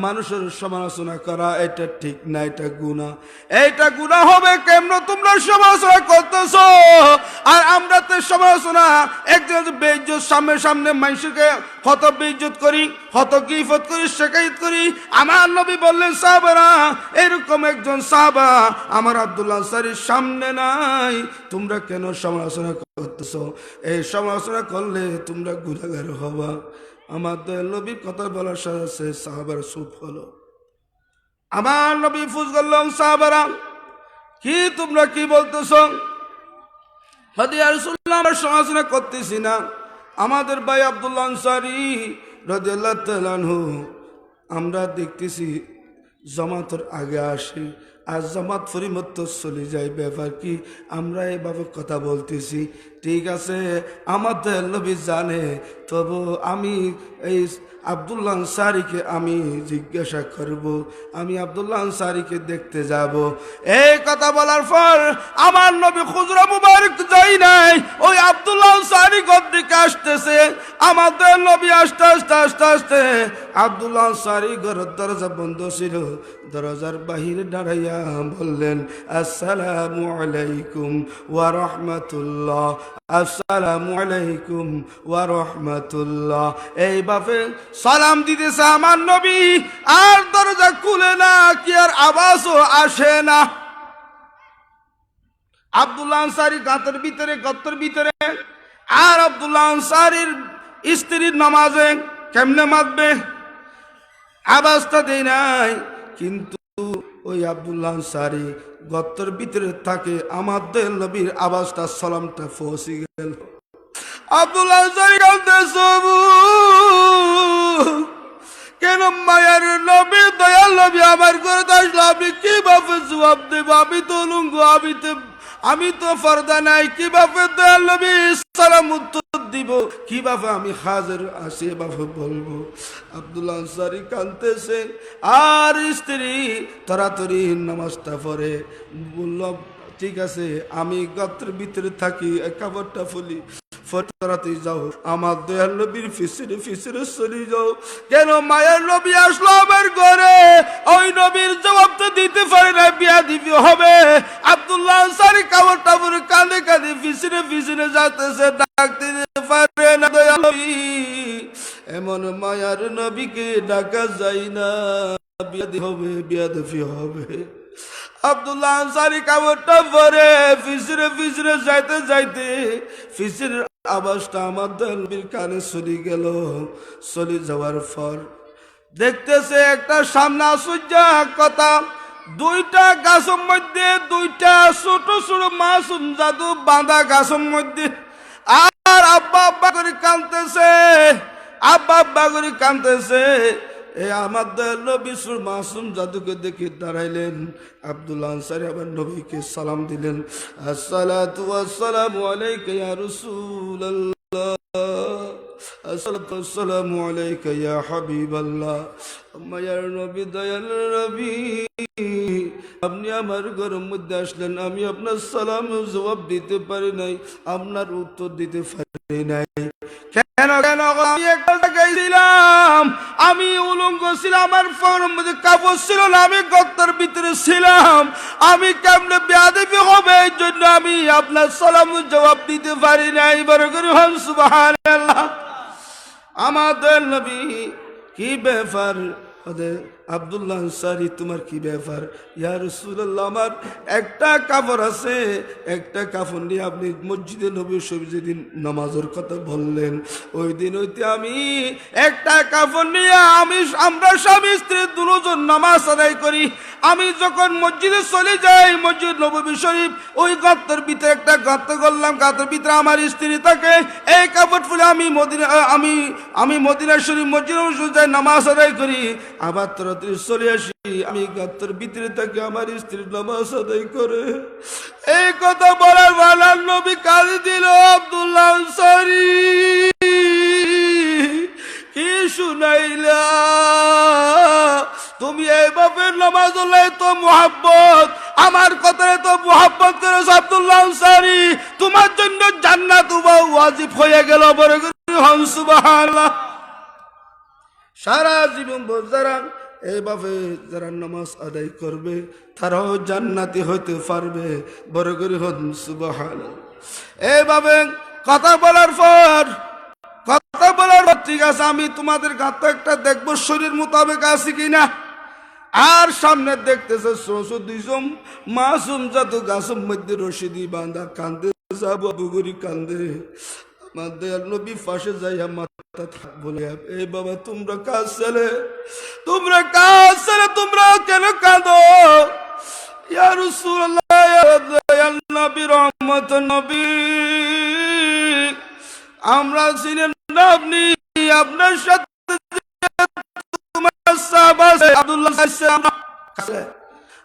মানুষের সমালোচনা করা এটা ঠিক না, এটা গুনাহ। এইটা গুনাহ হবে কেমন? তোমরা সমালোচনা করতেছ, আর আমরা তো সমালোচনা একজন বেইজ্জত সামনে সামনে মানুষকে কত বেইজ্জত করি, কত গীফত করি, শেখায়ত করি। আমার নবী বললেন, সাহাবারা, এরকম একজন সাহাবা আমার আব্দুল্লাহ আনসারীর সামনে নাই, তোমরা কেন সমালোচনা করতেছ? এই সমালোচনা করলে তোমরা গুনাহগার হবা। আমার দয়াল নবীর কথা বলার সাথে সাহাবার চুপ হলো। আমার নবী ফুস করলাম, সাহাবারা কি তোমরা কি বলতেছ? ইয়া রাসূলুল্লাহ, আমরা সমালোচনা করতেছি না। আমাদের ভাই আব্দুল্লাহ আনসারী রাদিয়াল্লাহু তাআলা আনহু, আমরা দেখতেছি জামাতের আগে আসি, আর জামাত পরিমত্ত চলে যায়। ব্যাপার কি? আমরা এইভাবে কথা বলতেছি, ঠিক আছে, আমাদের নবী জানে, তবু আমি এই আব্দুল্লাহ আনসারীকে আমি জিজ্ঞাসা করব, আমি আব্দুল্লাহ আনসারীকে দেখতে যাব। এই কথা বলার পর আমার নবী খুজরা মুবারক যাই নাই, ওই আব্দুল্লাহ আনসারী গদ্দিকে আসতেছে। আমাদের নবী আস্তে আস্তে আস্তে আস্তে, আব্দুল্লাহ আনসারী ঘরের দরজা বন্ধ ছিল, দরজার বাহিরে দাঁড়াইয়া বললেন, আসসালামু আলাইকুম ওয়া রাহমাতুল্লাহ, আসসালামু আলাইকুম ওয়া রাহমাতুল্লাহ। এইভাবে সালাম দিতেছে আমার নবী, আর দরজা খুলে না, কি আর আওয়াজও আসে না। আব্দুল্লাহ আনসারী গাতের ভিতরে, গর্তের ভিতরে, আর আব্দুল্লাহ আনসারীর স্ত্রীর নামাজে কেমনে মাতবে? আওয়াজটা দেয় নাই, কিন্তু ওই আব্দুল্লাহ আনসারী গর্তের ভিতরে থাকে, আমাদের নবীর আওয়াজটা, সালামটা পৌঁছে গেল। আব্দুল্লাহ আনসারী কাঁদতেছে, কেন মায়ের নবী, দয়াল নবী আমার ঘরে আসলে আমি কিভাবে জবাব দেব? আমি তো উলঙ্গ, আমি তো পর্দা নাই, কিভাবে দয়াল নবী সালাম উত্তর দিব? কিভাবে আমি হাজির আছি এভাবে বলবো? আব্দুল্লাহ আনসারী কাঁদতেছে, আর স্ত্রী তাড়াতাড়ি নামাজটা পড়ে বলল, ঠিক আছে, আমি গর্তের ভিতরে থাকি, কাপড়টা ফুলি, ফতরাতেই যাও, আমার দয়াল নবীর ফিসিরে ফিসিরে চলে যাও। কেন মায়ের নবী আসলো আমার ঘরে, ওই নবীর জবাব তো দিতে পারে না, বিয়াদবি হবে। আব্দুল্লাহ আনসারী কাপড় টাপড় কাঁদে কাঁদে ফিসিরে ফিসিরে যাইতেছে, ডাকতে পারে না দয়াল নবী। এমন মায়ার নবীকে ডাকা যায় না, বিয়াদবি হবে, বিয়াদবি হবে। আব্দুল্লাহ আনসারী কাপড়টা পরে ফিসিরে ফিসিরে যাইতে যাইতে ফিসিরের আওয়াজটা আমার নবীর কানে চলে গেল। চলে যাওয়ার পর দেখতেছে একটা সামনে সূর্যা কথা, দুইটা গাছের মধ্যে দুইটা ছোট ছোট মাসুম জাদু বাঁধা গাছের মধ্যে, আর আব্বা আব্বা করে কাঁদতেছে, আব্বা আব্বা করে কাঁদতেছে। এই আমার নবী মাসুম জাদুকে দেখে দাঁড়াইলেন। আব্দুল্লাহ আনসারী আবার নবীকে সালাম দিলেন, আসসালাতু ওয়াসসালামু আলাইকা ইয়া রাসূলুল্লাহ, আসসালাতু ওয়াসসালামু আলাইকা ইয়া হাবিবাল্লাহ। মায়ার নবী, দয়াল নবী, আপনি আমার ঘরের মধ্যে আসলেন, আমি আপনার সালাম জবাব দিতে পারি নাই, আপনার উত্তর দিতে পারি নাই। কেন কেন? আমি একটা জায়গায় ছিলাম, আমি উলঙ্গ ছিলাম, আমার ফোনের মধ্যে কাপড় ছিল না, আমি গর্তের ভিতরে ছিলাম, আমি কেমনে বেয়াদবি হবে, এই জন্য আমি আপনার সালাম জবাব দিতে পারি নাই। বড় করে হন সুবহানাল্লাহ। আমাদের নবী, কি ব্যাপার? আব্দুল্লাহ আনসারী, তোমার কি ব্যাপার? ইয়া রাসূলুল্লাহ, আমার একটা কাপড় আছে, একটা কাপড় নিয়ে আপনি মসজিদে নবী শরীফ যেদিন নামাজের কথা বললেন, ওই দিন হইতে আমি একটা কাপড় নিয়ে আমরা স্বামী স্ত্রী দুজন নামাজ আদায় করি। আমি যখন মসজিদে চলে যাই, মসজিদ নববী শরীফ, ওই গর্তের ভিতরে একটা গর্ত করলাম, গর্তের ভিতরে আমার স্ত্রী থাকে, এই কাপড় ফুলে আমি মদিনা শরীফ মসজিদ যাই, নামাজ আদায় করি, আবার তাড়াতাড়ি চলে আসি, আমি গর্তের ভিতরে থাকি, আমার স্ত্রী নামাজ আদায় করে। এই কথা বলার বেলার নবী কাঁদে দিল। আব্দুল্লাহ আনসারী, কি শুনাইলা তুমি? এইভাবে নামাজ হলে তো মোহাব্বত, আমার কথায় তো মুহাব্বত করেছ আব্দুল্লাহ আনসারী, তোমার জন্য জান্নাত ওয়াজিব হয়ে গেল। বড় করে হন সুবহানাল্লাহ। সারা জীবন যারা এইভাবে যারা নামাজ আদায় করবে তারাও জান্নাতি হইতে পারবে। বড় করে হন সুবহানাল্লাহ। এইভাবে কথা বলার পর ঠিক আছে, আমি তোমাদের গাত একটা দেখবো শরীর মোতাবেক আছে কিনা। আর সামনে দেখতেছে দুইজন মাসুম জাতু গাছের মধ্যে রশি দিয়ে বাঁধা কান্দে, যাবো বুগুরি কান্দে। আমার দয়াল নবী ফাঁসে যাইয়া মাথা বলে, এই বাবা তোমরা কাজ ছেলে, তোমরা কেন কাঁদো? ইয়া রাসূলুল্লাহ, ইয়া দয়াল নবী, রহমত নবী, আমরা ছিলেন না আপনি, আপনার সাথে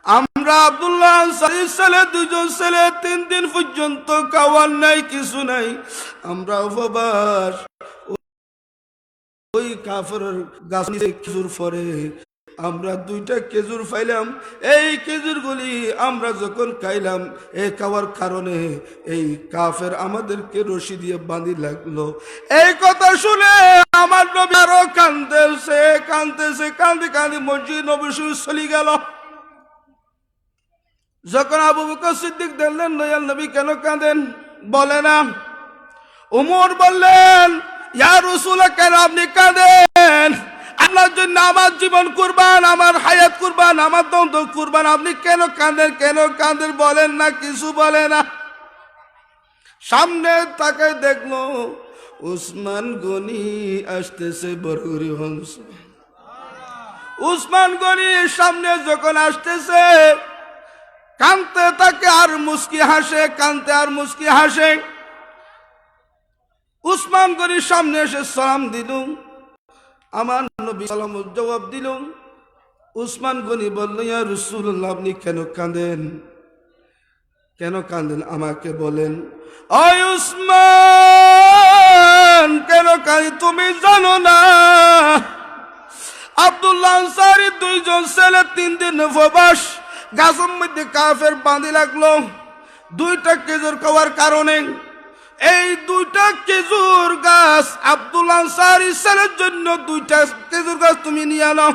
আমরা আব্দুল্লাহ আনসারী ছেলে, দুজন ছেলে, 3 দিন পর্যন্ত খাওয়ার নাই, কিছু নাই। আমরা উপবাস ওই কাফেরের গাছ নিচে খেজুর ফরে আমরা 2টা খেজুর পাইলাম। এই খেজুরগুলি আমরা যখন খাইলাম, এই খাওয়ার কারণে এই কাফের আমাদেরকে রশি দিয়ে বাঁধি লাগলো। এই কথা শুনে আমার নবী আরো কাঁদতেছে কাঁদতে মসজিদ নববী চলে গেল। যখন আবু বকর সিদ্দিক দেখলেন দয়াল নবী কেন কাঁদেন, বলে না। ওমর বললেন, ইয়া রাসূলুল্লাহ, কেন আপনি কাঁদেন? আল্লাহর জন্য আমার জীবন কুরবান, আমার হায়াত কুরবান, আমার দম কুরবান, আপনি কেন কাঁদেন বলেন না, কিছু বলে না। সামনে তাকে দেখলো উসমান গনি আসতেছে। বরগুরি হংস উসমান গনি সামনে যখন আসতেছে, কানতে তাকে আর মুস্কি হাসে, উসমান গনির সামনে এসে সালাম দিল। আমার নবী সালামের জবাব দিল। উসমান গনি বলল, ইয়া রাসূলুল্লাহ, আপনি কেন কাঁদেন আমাকে বলেন। ওই উসমান, কেন কাঁদি তুমি জানো না? আব্দুল্লাহ আনসারী 2জন ছেলে 3 দিন উপবাস, গাছের মধ্যে কাফের বাঁধি লাগলো 2টা খেজুর খাওয়ার কারণে। এই 2টা খেজুর গাছ আব্দুল্লাহ আনসারী ছেলের জন্য 2টা খেজুর গাছ তুমি নিয়ে আনো।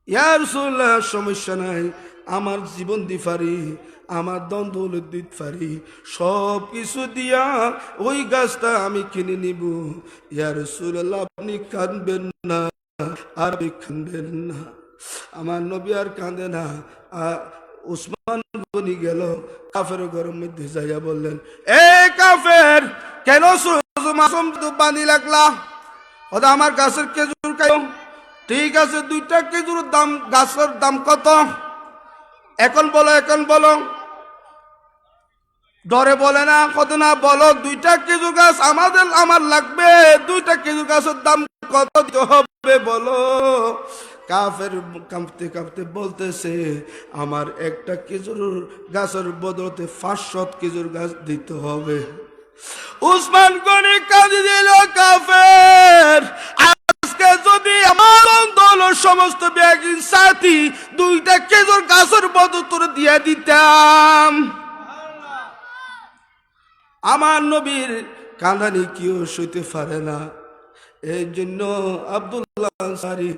ইয়া রাসূলুল্লাহ, সমস্যা নাই, আমার জীবন দি পারি, আমার দ্বন্দ্ব দিতে পারি, সব কিছু দিয়া ওই গাছটা আমি কিনে নিব। ইয়া রাসূলুল্লাহ, আপনি কাঁদবেন না, আর কাঁদবেন না। আমার নবী আর কাঁদে না। উসমান গনি গেল কাফের ঘরের মধ্যে যাইয়া বললেন, এ কাফের, কেন মাসুম বাঁধি লাগলা? ওটা আমার গাছের খেজুর খাইও। ঠিক আছে, 2টা খেজুর দাম, গাছের দাম কত? এখন বলো। ডরে বলে না, কত না বলো। 2টা খেজুর গাছ আমার লাগবে, 2টা খেজুর গাছের দাম কত দিতে হবে বলো। কাফের কাঁপতে বলতেছে, আমার একটা খেজুর গাছের বদলতে 500 খেজুর গাছ দিতে হবে। উসমান গনি কাঁদি দিল, কাফের, আজকে যদি আমার দল সমস্ত বেগিন সাথী 2টা খেজুর গাছের বদল তোরে দিয়ে দিতাম। আমার নবীর কাঁদানি কেউ সইতে পারে না। এই জন্য আব্দুল্লাহ আনসারী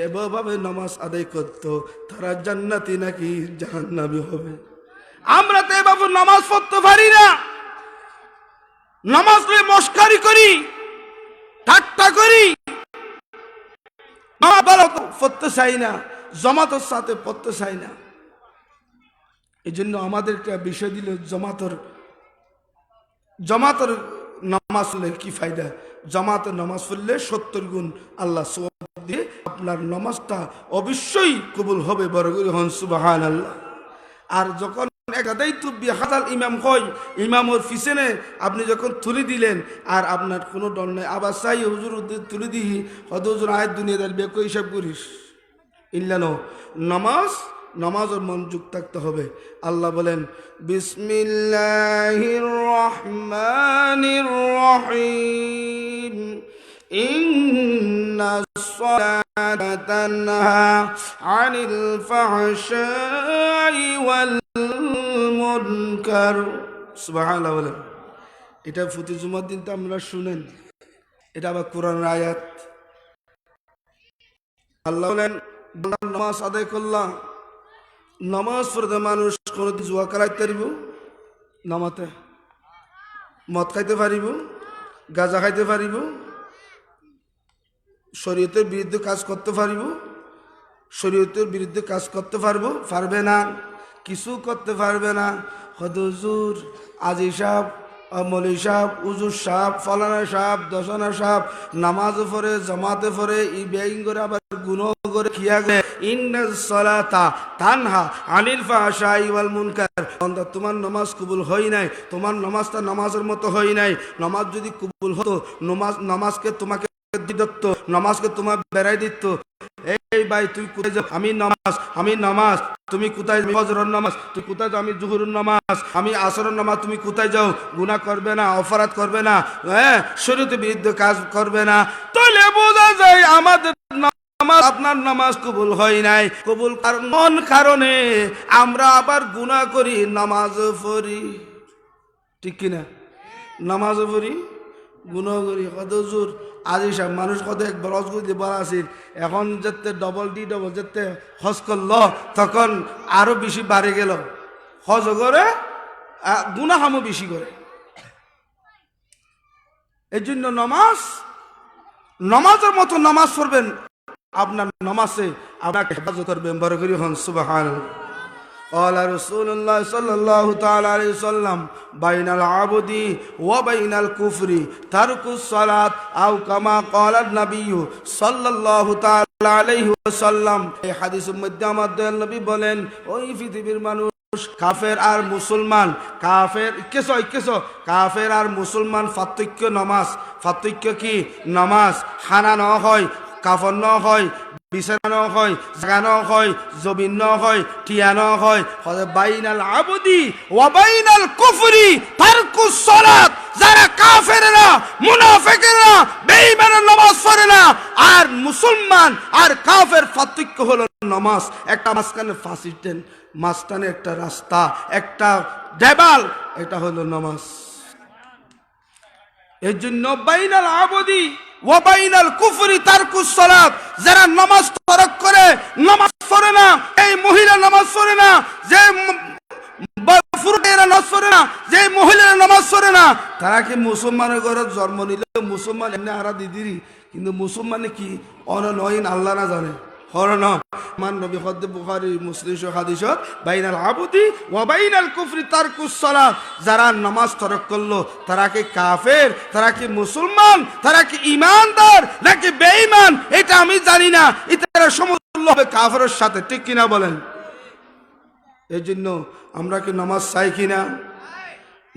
এভাবে নামাজ আদায় করত, তারা জান্নাতি নাকি জাহান্নামী হবে। আমরা তো এভাবে নামাজ পড়তে পারি না, নামাজ নিয়ে মস্কারি করি, ঠাট্টা করি, পড়তে চাই না, জামাতের সাথে পড়তে চাই না। এই জন্য আমাদের একটা বিষয় দিল, জামাতের নামাজ পড়লে কি ফায়দা? জামাতের নামাজ পড়লে 70 গুণ আল্লাহ সওয়াব দিয়ে আপনার নামাজটা অবশ্যই কবুল হবে। বড় করে হন সুবহানাল্লাহ। আর যখন একাদাই তুব্বি হাজাল ইমাম হয়, ইমামের পিছনে আপনি যখন তুলে দিলেন আর আপনার কোনো ডর নাই, আবার চাই হুজুর তুলে দিই, হয়তো হুজুর আয় দুনিয়াদার বেক হিসাব করিস ইল্লানো। নামাজের মনোযোগ থাকতে হবে। আল্লাহ বলেন, বিসমিল্লাহির রহমানির রহিম, ইন্নাস-সালাতা তানহা আনিল ফাহশাই ওয়াল মুনকার। সুবহানাল্লাহ বলেন। এটা প্রতি জুমার দিন তো আমরা শুনেন, এটা আবার কোরআনের আয়াত। আল্লাহ বলেন নামাজ আদায় করলাম, নামাজ পড়তে মানুষ কোনোদিন জুয়া খেলাইতে পারিব, নামাতে মদ খাইতে পারিব, গাঁজা খাইতে পারিব, শরীয়তের বিরুদ্ধে কাজ করতে পারিব, শরীয়তের বিরুদ্ধে কাজ করতে পারবো? পারবে না, কিছু করতে পারবে না। হুজুর আজি সাহেব, মৌলী সাহেব, উজুর সাহেব, ফলানা সাহেব, দশনা সাহেব নামাজ পড়ে, জমাতে পড়ে, ই বেইং করে আবার গুনাহ করে খিয়া করে। ইন্নাস সালাতা তানহা আনিল ফাহশাই ওয়াল মুনকার। বান্দা তোমার নামাজ কবুল হয় নাই, তোমার নামাজটা নামাজের মতো হয় নাই। নামাজ যদি কবুল হতো, নামাজকে তোমাকে দিত, নামাজকে তোমার বেড়াই দিত। এই ভাই তুই কোথায় যাও? আমি নামাজ। তুমি কোথায়? ফজরের নামাজ। তুই কোথায় যাও? আমি জোহরের নামাজ। আমি আসরের নামাজ। তুমি কোথায় যাও? গুনাহ করবে না, অপরাধ করবে না, হ্যাঁ, শরীয়তের বিরুদ্ধে কাজ করবে না। তাহলে বোঝা যায় আমাদের নামাজ, আপনার নামাজ কবুল হয় নাই। কবুল কোন কারণে? আমরা আবার গুনাহ করি, নামাজ পড়ি, ঠিক কিনা? নামাজ পড়ি, গুনাহ করি। হুজুর আজি সাহেব মানুষ কত একবার হজ করতে বলা আছে, এখন যেতে ডবল যেতে হজ করল, তখন আরো বেশি বাড়ে গেল। হজ করে গুনাহামও বেশি করে। এই জন্য নামাজের মতো নামাজ পড়বেন, আপনার নামাজে আপনাকে হেফাজত করবেন। বড় করি হন সুবহানাল্লাহ। قال رسول الله صلى الله تعالى عليه وسلم بين العبد وبين الكفر ترك الصلاة أو كما قال النبي صلى الله تعالى عليه وسلم। এই হাদিসের মধ্যে আমাদের নবী বলেন, ওই পৃথিবীর মানুষ কাফের আর মুসলমান, কাফের আর মুসলমান পার্থক্য নামাজ। পার্থক্য কি? নামাজ খানা ন হয়, কাফন ন হয়, বিছানা হয়, জাগা হয়, জমিন হয়, টিয়া হয়। বাইনাল আবদি ওয়া বাইনাল কুফরি তারকুস সালাত। যারা কাফেররা, মুনাফিকরা, বেঈমানরা নামাজ পড়ে না, আর মুসলমান আর কাফের পার্থক্য হলো নামাজ। একটা মাঝখানে ফাঁসিটেন, মাঝখানে একটা রাস্তা, একটা দেবাল, এটা হলো নামাজ। এর জন্য বাইনাল আবদি ওয়া বাইনাল কুফরি তারকুস সালাত। যারা নামাজ তরক করে, নামাজ পড়ে না, এই মহিলা নামাজ পড়ে না, যে পুরুষেরা নামাজ পড়ে না, যে মহিলারা নামাজ পড়ে না, তারা কি মুসলমানের ঘরে জন্ম নিলে মুসলমান এমনি আরা দিদিরি, কিন্তু মুসলমানে কি অননয়ন আল্লাহ না জানে। মান নবী হদ্দে বুখারী মুসলিম হাদিসত বাইনাল আবদি ওয়া বাইনাল কুফরি তারকুস সালাত। যারা নামাজ তরক করলো তারা কি কাফের, তারা কি মুসলমান, তারা কি ঈমানদার নাকি বেঈমান, এটা আমি জানি না। এটার সমতুল্য হবে কাফেরের সাথে, ঠিক কিনা বলেন? এই জন্য আমরা কি নামাজ চাই কিনা?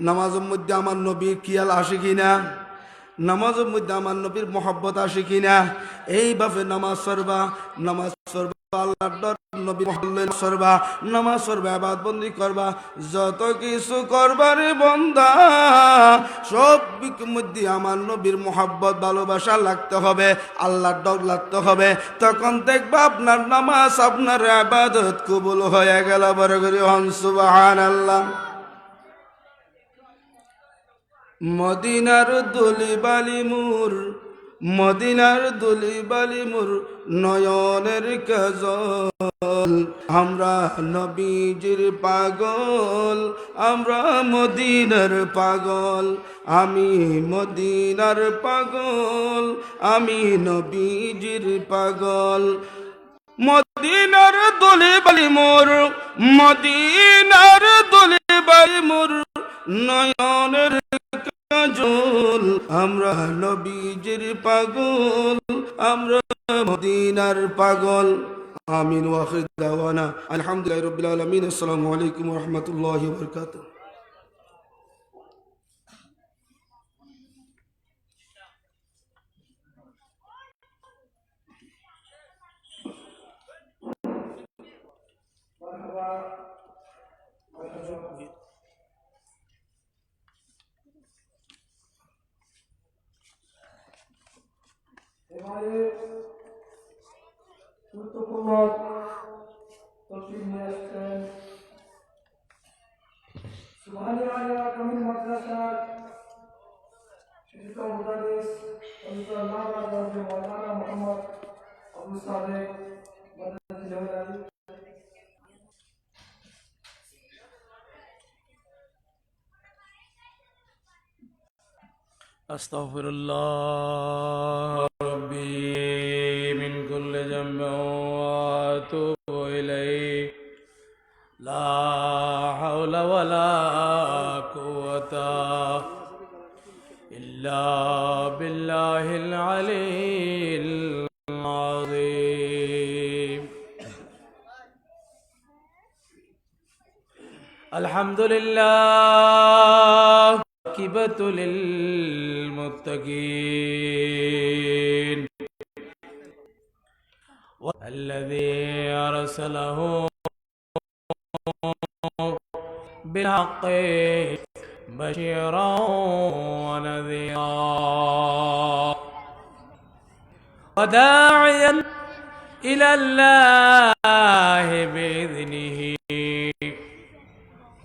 নামাজের মধ্যে আমার নবীর কিয়াল আসে কিনা? নামাজের মধ্যে আমার নবীর মহব্বত আসে কিনা? এইভাবে নামাজ পড়বা, নামাজ পড়বা আল্লাহর ডর, নবী মহল্লায় পড়বা, নামাজ পড়বা, ইবাদত বন্দি করবা, যত কিছু করবার বান্দা সব মধ্যে আমার নবীর মহব্বত ভালোবাসা লাগতে হবে, আল্লাহর ডর লাগতে হবে। তখন দেখবা আপনার নামাজ, আপনার ইবাদত কবুল হয়ে গেল। বড় করে হন সুবহানাল্লাহ। মদিনার দুলি বালি মোর, মদিনার দুলি বালি মোর নয়নের কাজল। আমরা নবীজির পাগল, আমরা মদিনার পাগল। আমি মদিনার পাগল, আমি নবীজির পাগল। মদিনার দুলি বালি মোর, মদিনার দুলি বালি মোর নয়নের কাজল। আমরা নবীজির পাগল, আমরা মদিনার পাগল। আমিন ওয়া আখির দাওয়ানা আলহামদুলিল্লাহি রাব্বিল আলামিন। আসসালামু আলাইকুম ওয়া রাহমাতুল্লাহি ওয়া বারাকাতুহু। সুবহানাল্লাহ কামিল মাদ্রাসার শিক্ষিত মুদারিস পবিত্র মাওলানা মুহাম্মদ আবু সাদেক মাদ্রাসা أستغفر الله ربي من كل ذنب وأتوب إليه لا حول ولا قوة إلا بالله العلي العظيم الحمد لله عاقبة للمتقين الذي أرسله بالحق بشيرا ونذيرا وداعيا إلى الله بإذنه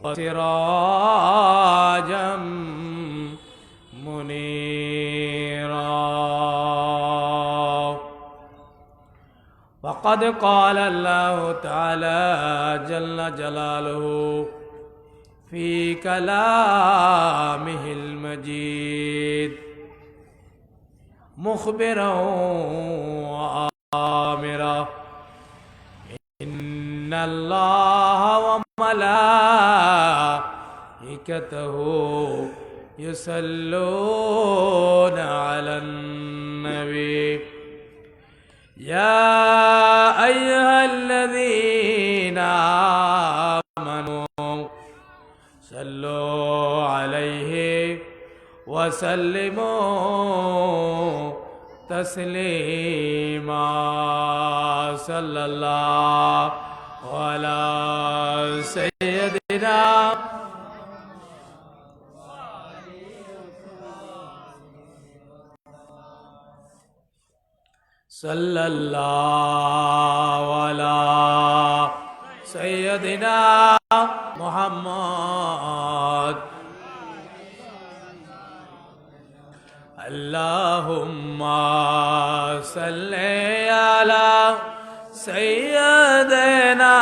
وسراجا منيرا وقد قال الله تعالى جل جلاله في كلامه المجيد مخبرا وآمرا إن الله وملائكته يصلون على النبي يا أيها الذين آمنوا صلوا عليه وسلموا تسليما صلى الله على سيدنا صلى الله على سيدنا محمد اللهم صل على سيدنا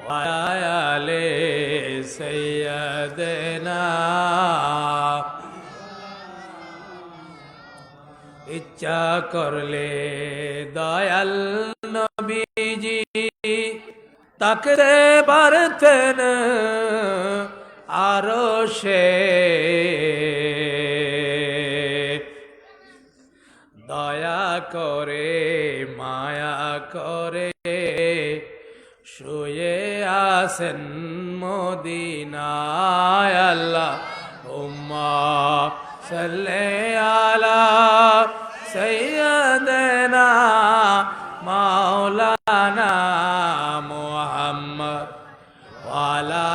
وعلى آل سيدنا ইচ্ছা করলে দয়াল নবীজি তাকতে পারতেন আরশে দয়া করে মায়া করে শুয়ে আছেন মদিনায় আল্লাহুম্মা সাল্লি আলা سيدنا مولانا محمد وعلى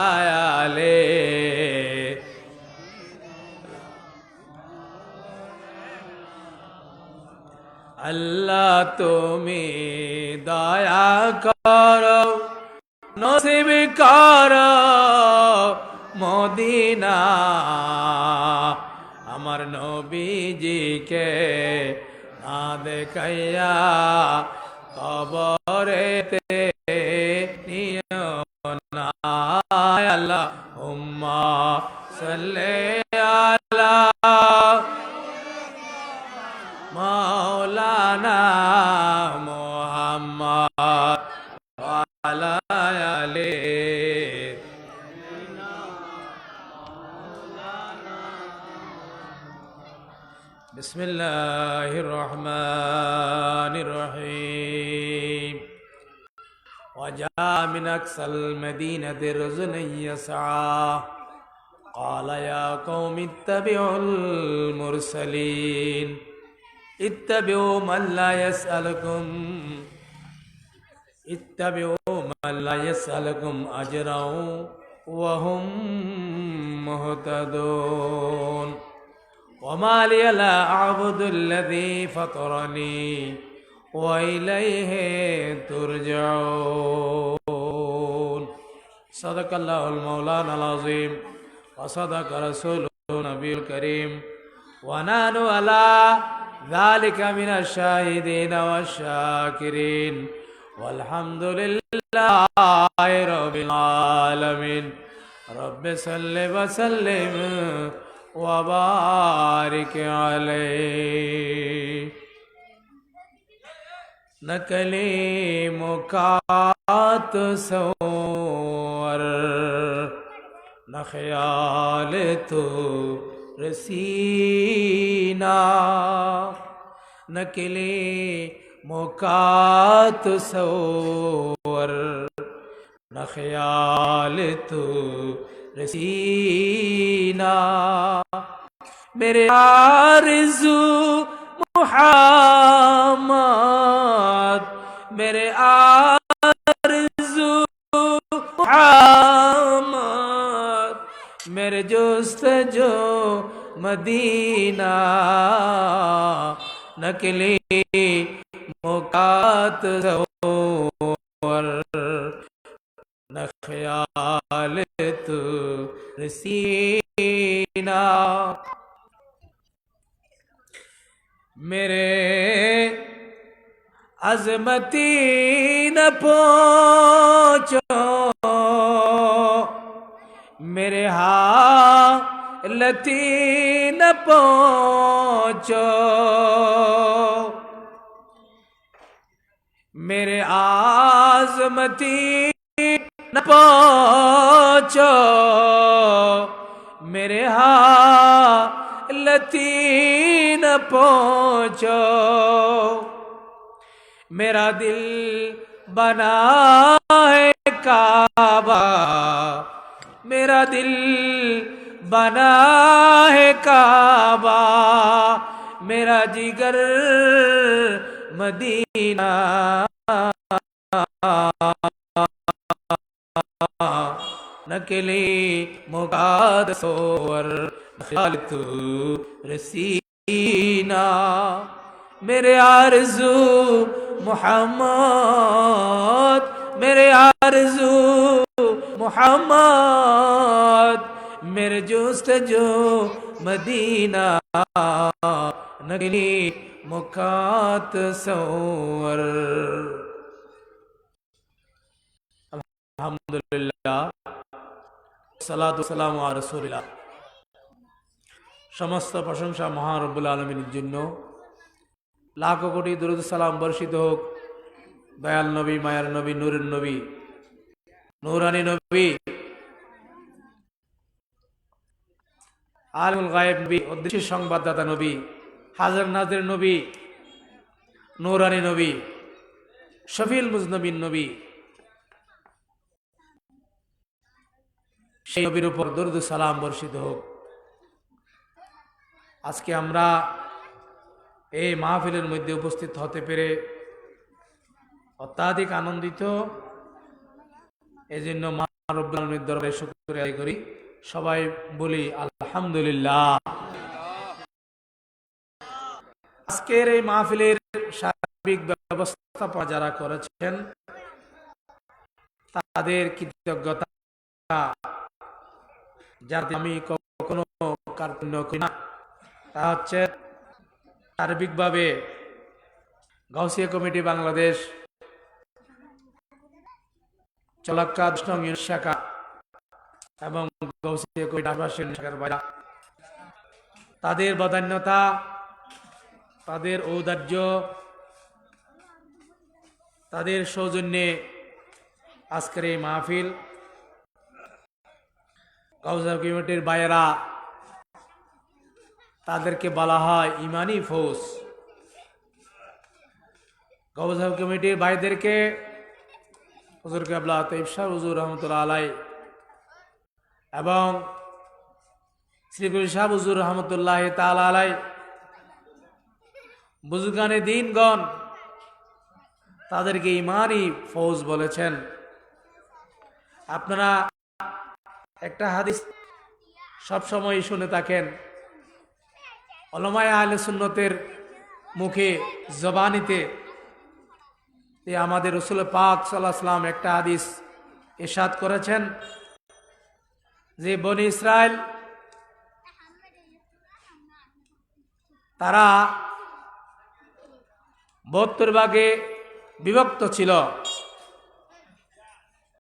آله আল্লাহ তুমি দয়া করো নসিব করো মদিনা আমার নবীজিকে না দেখাইয়া কবরেতে নিও না আল্লাহুম্মা সাল্লি আলা মাওলানা মুহাম্মদ ওয়া আলা আলিহি بسم الله الرحمن الرحيم وجاء من أقصى المدينة رجل يسعى قال يا قوم اتبعوا المرسلين اتبعوا من لا يسألكم أجرا وهم مهتدون وما لي لا أعبد الذي فطرني وإليه ترجعون صدق الله المولانا العظيم وصدق رسوله النبي الكريم ونحن على ذلك من الشاهدين والشاكرين والحمد لله رب العالمين رب صل وسلم وبارك عليه نقلی مکات سور نہ خیال تو رسینا نقلی مکات سور نہ خیال تو رسینا میرے آرزو محمد میرے آرزو محمد میرے جستجو مدینہ نقلی مکات زور نہ خیال تو رسینا میرے عظمتی نہ پہنچو میرے حالتی نہ پہنچو میرے عظمتی نہ پہنچو میرے حالتی نہ پہنچو میرا دل بنا ہے کعبہ میرا دل بنا ہے کعبہ میرا جگر مدینہ نقلی مکات سور خیال تو رسینا میرے آرزو محمد میرے آرزو محمد میرے جستجو مدینہ نقلی مکات سور আলহামদুলিল্লাহ সালাতু সালামু আলা রাসূলিল্লাহ সমস্ত প্রশংসা মহান রব্বুল আলামিনের জন্য লাখ কোটি দরুদ সালাম বর্ষিত হোক দয়াল নবী মায়ার নবী নূরের নবী নূরানী নবী আলিমুল গায়েব নবী অদৃশ্য সংবাদদাতা নবী হাজার নাজের নবী নূরানী নবী শফিউল মুজনবিন নবী সেই নবীর উপর দরুদ সালাম বর্ষিত হোক। আজকে আমরা এই মাহফিলের মধ্যে উপস্থিত হতে পেরে অত্যাধিক আনন্দিত। এই জন্য মহান রব্বুল আলামিনের দরবারে শুকরিয়া আদায় করি। সবাই বলি আলহামদুলিল্লাহ। আজকের এই মাহফিলের সার্বিক ব্যবস্থাপনা যারা করেছেন তাদের কৃতজ্ঞতা, যার আমি কখনো কার্পণ্য করি না, তা হচ্ছে সার্বিকভাবে গাউসিয়া কমিটি বাংলাদেশ চলাক্কা 10 নং ইউনিট শাখা এবং গাউসিয়া কমিটি আবাসিক শাখার বাইরে তাদের বদান্যতা, তাদের ঔদার্য, তাদের সৌজন্যে আজকের এই মাহফিল। গাউসিয়া কমিটির বাইরা তাদেরকে বলা হয় ইমানি ফৌজ। গাউসিয়া কমিটির ভাইদেরকে হুজুর কেবলা তৈয়ব শাহ হুজুর রহমতুল্লাহ আলাই এবং শ্রীগুরু শাহ হুজুর রহমতুল্লাহ তাআলা আলাই বুজুর্গানে দ্বীনগণ তাদেরকে ইমানি ফৌজ বলেছেন। আপনারা একটা হাদিস সবসময় শুনে থাকেন, উলামায়ে আহলে সুন্নতের মুখে জবানিতে আমাদের রসুল পাক সাল্লাল্লাহু আলাইহি সাল্লাম একটা হাদিস ইরশাদ করেছেন যে বনি ইসরাইল তারা 72 ভাগে বিভক্ত ছিল।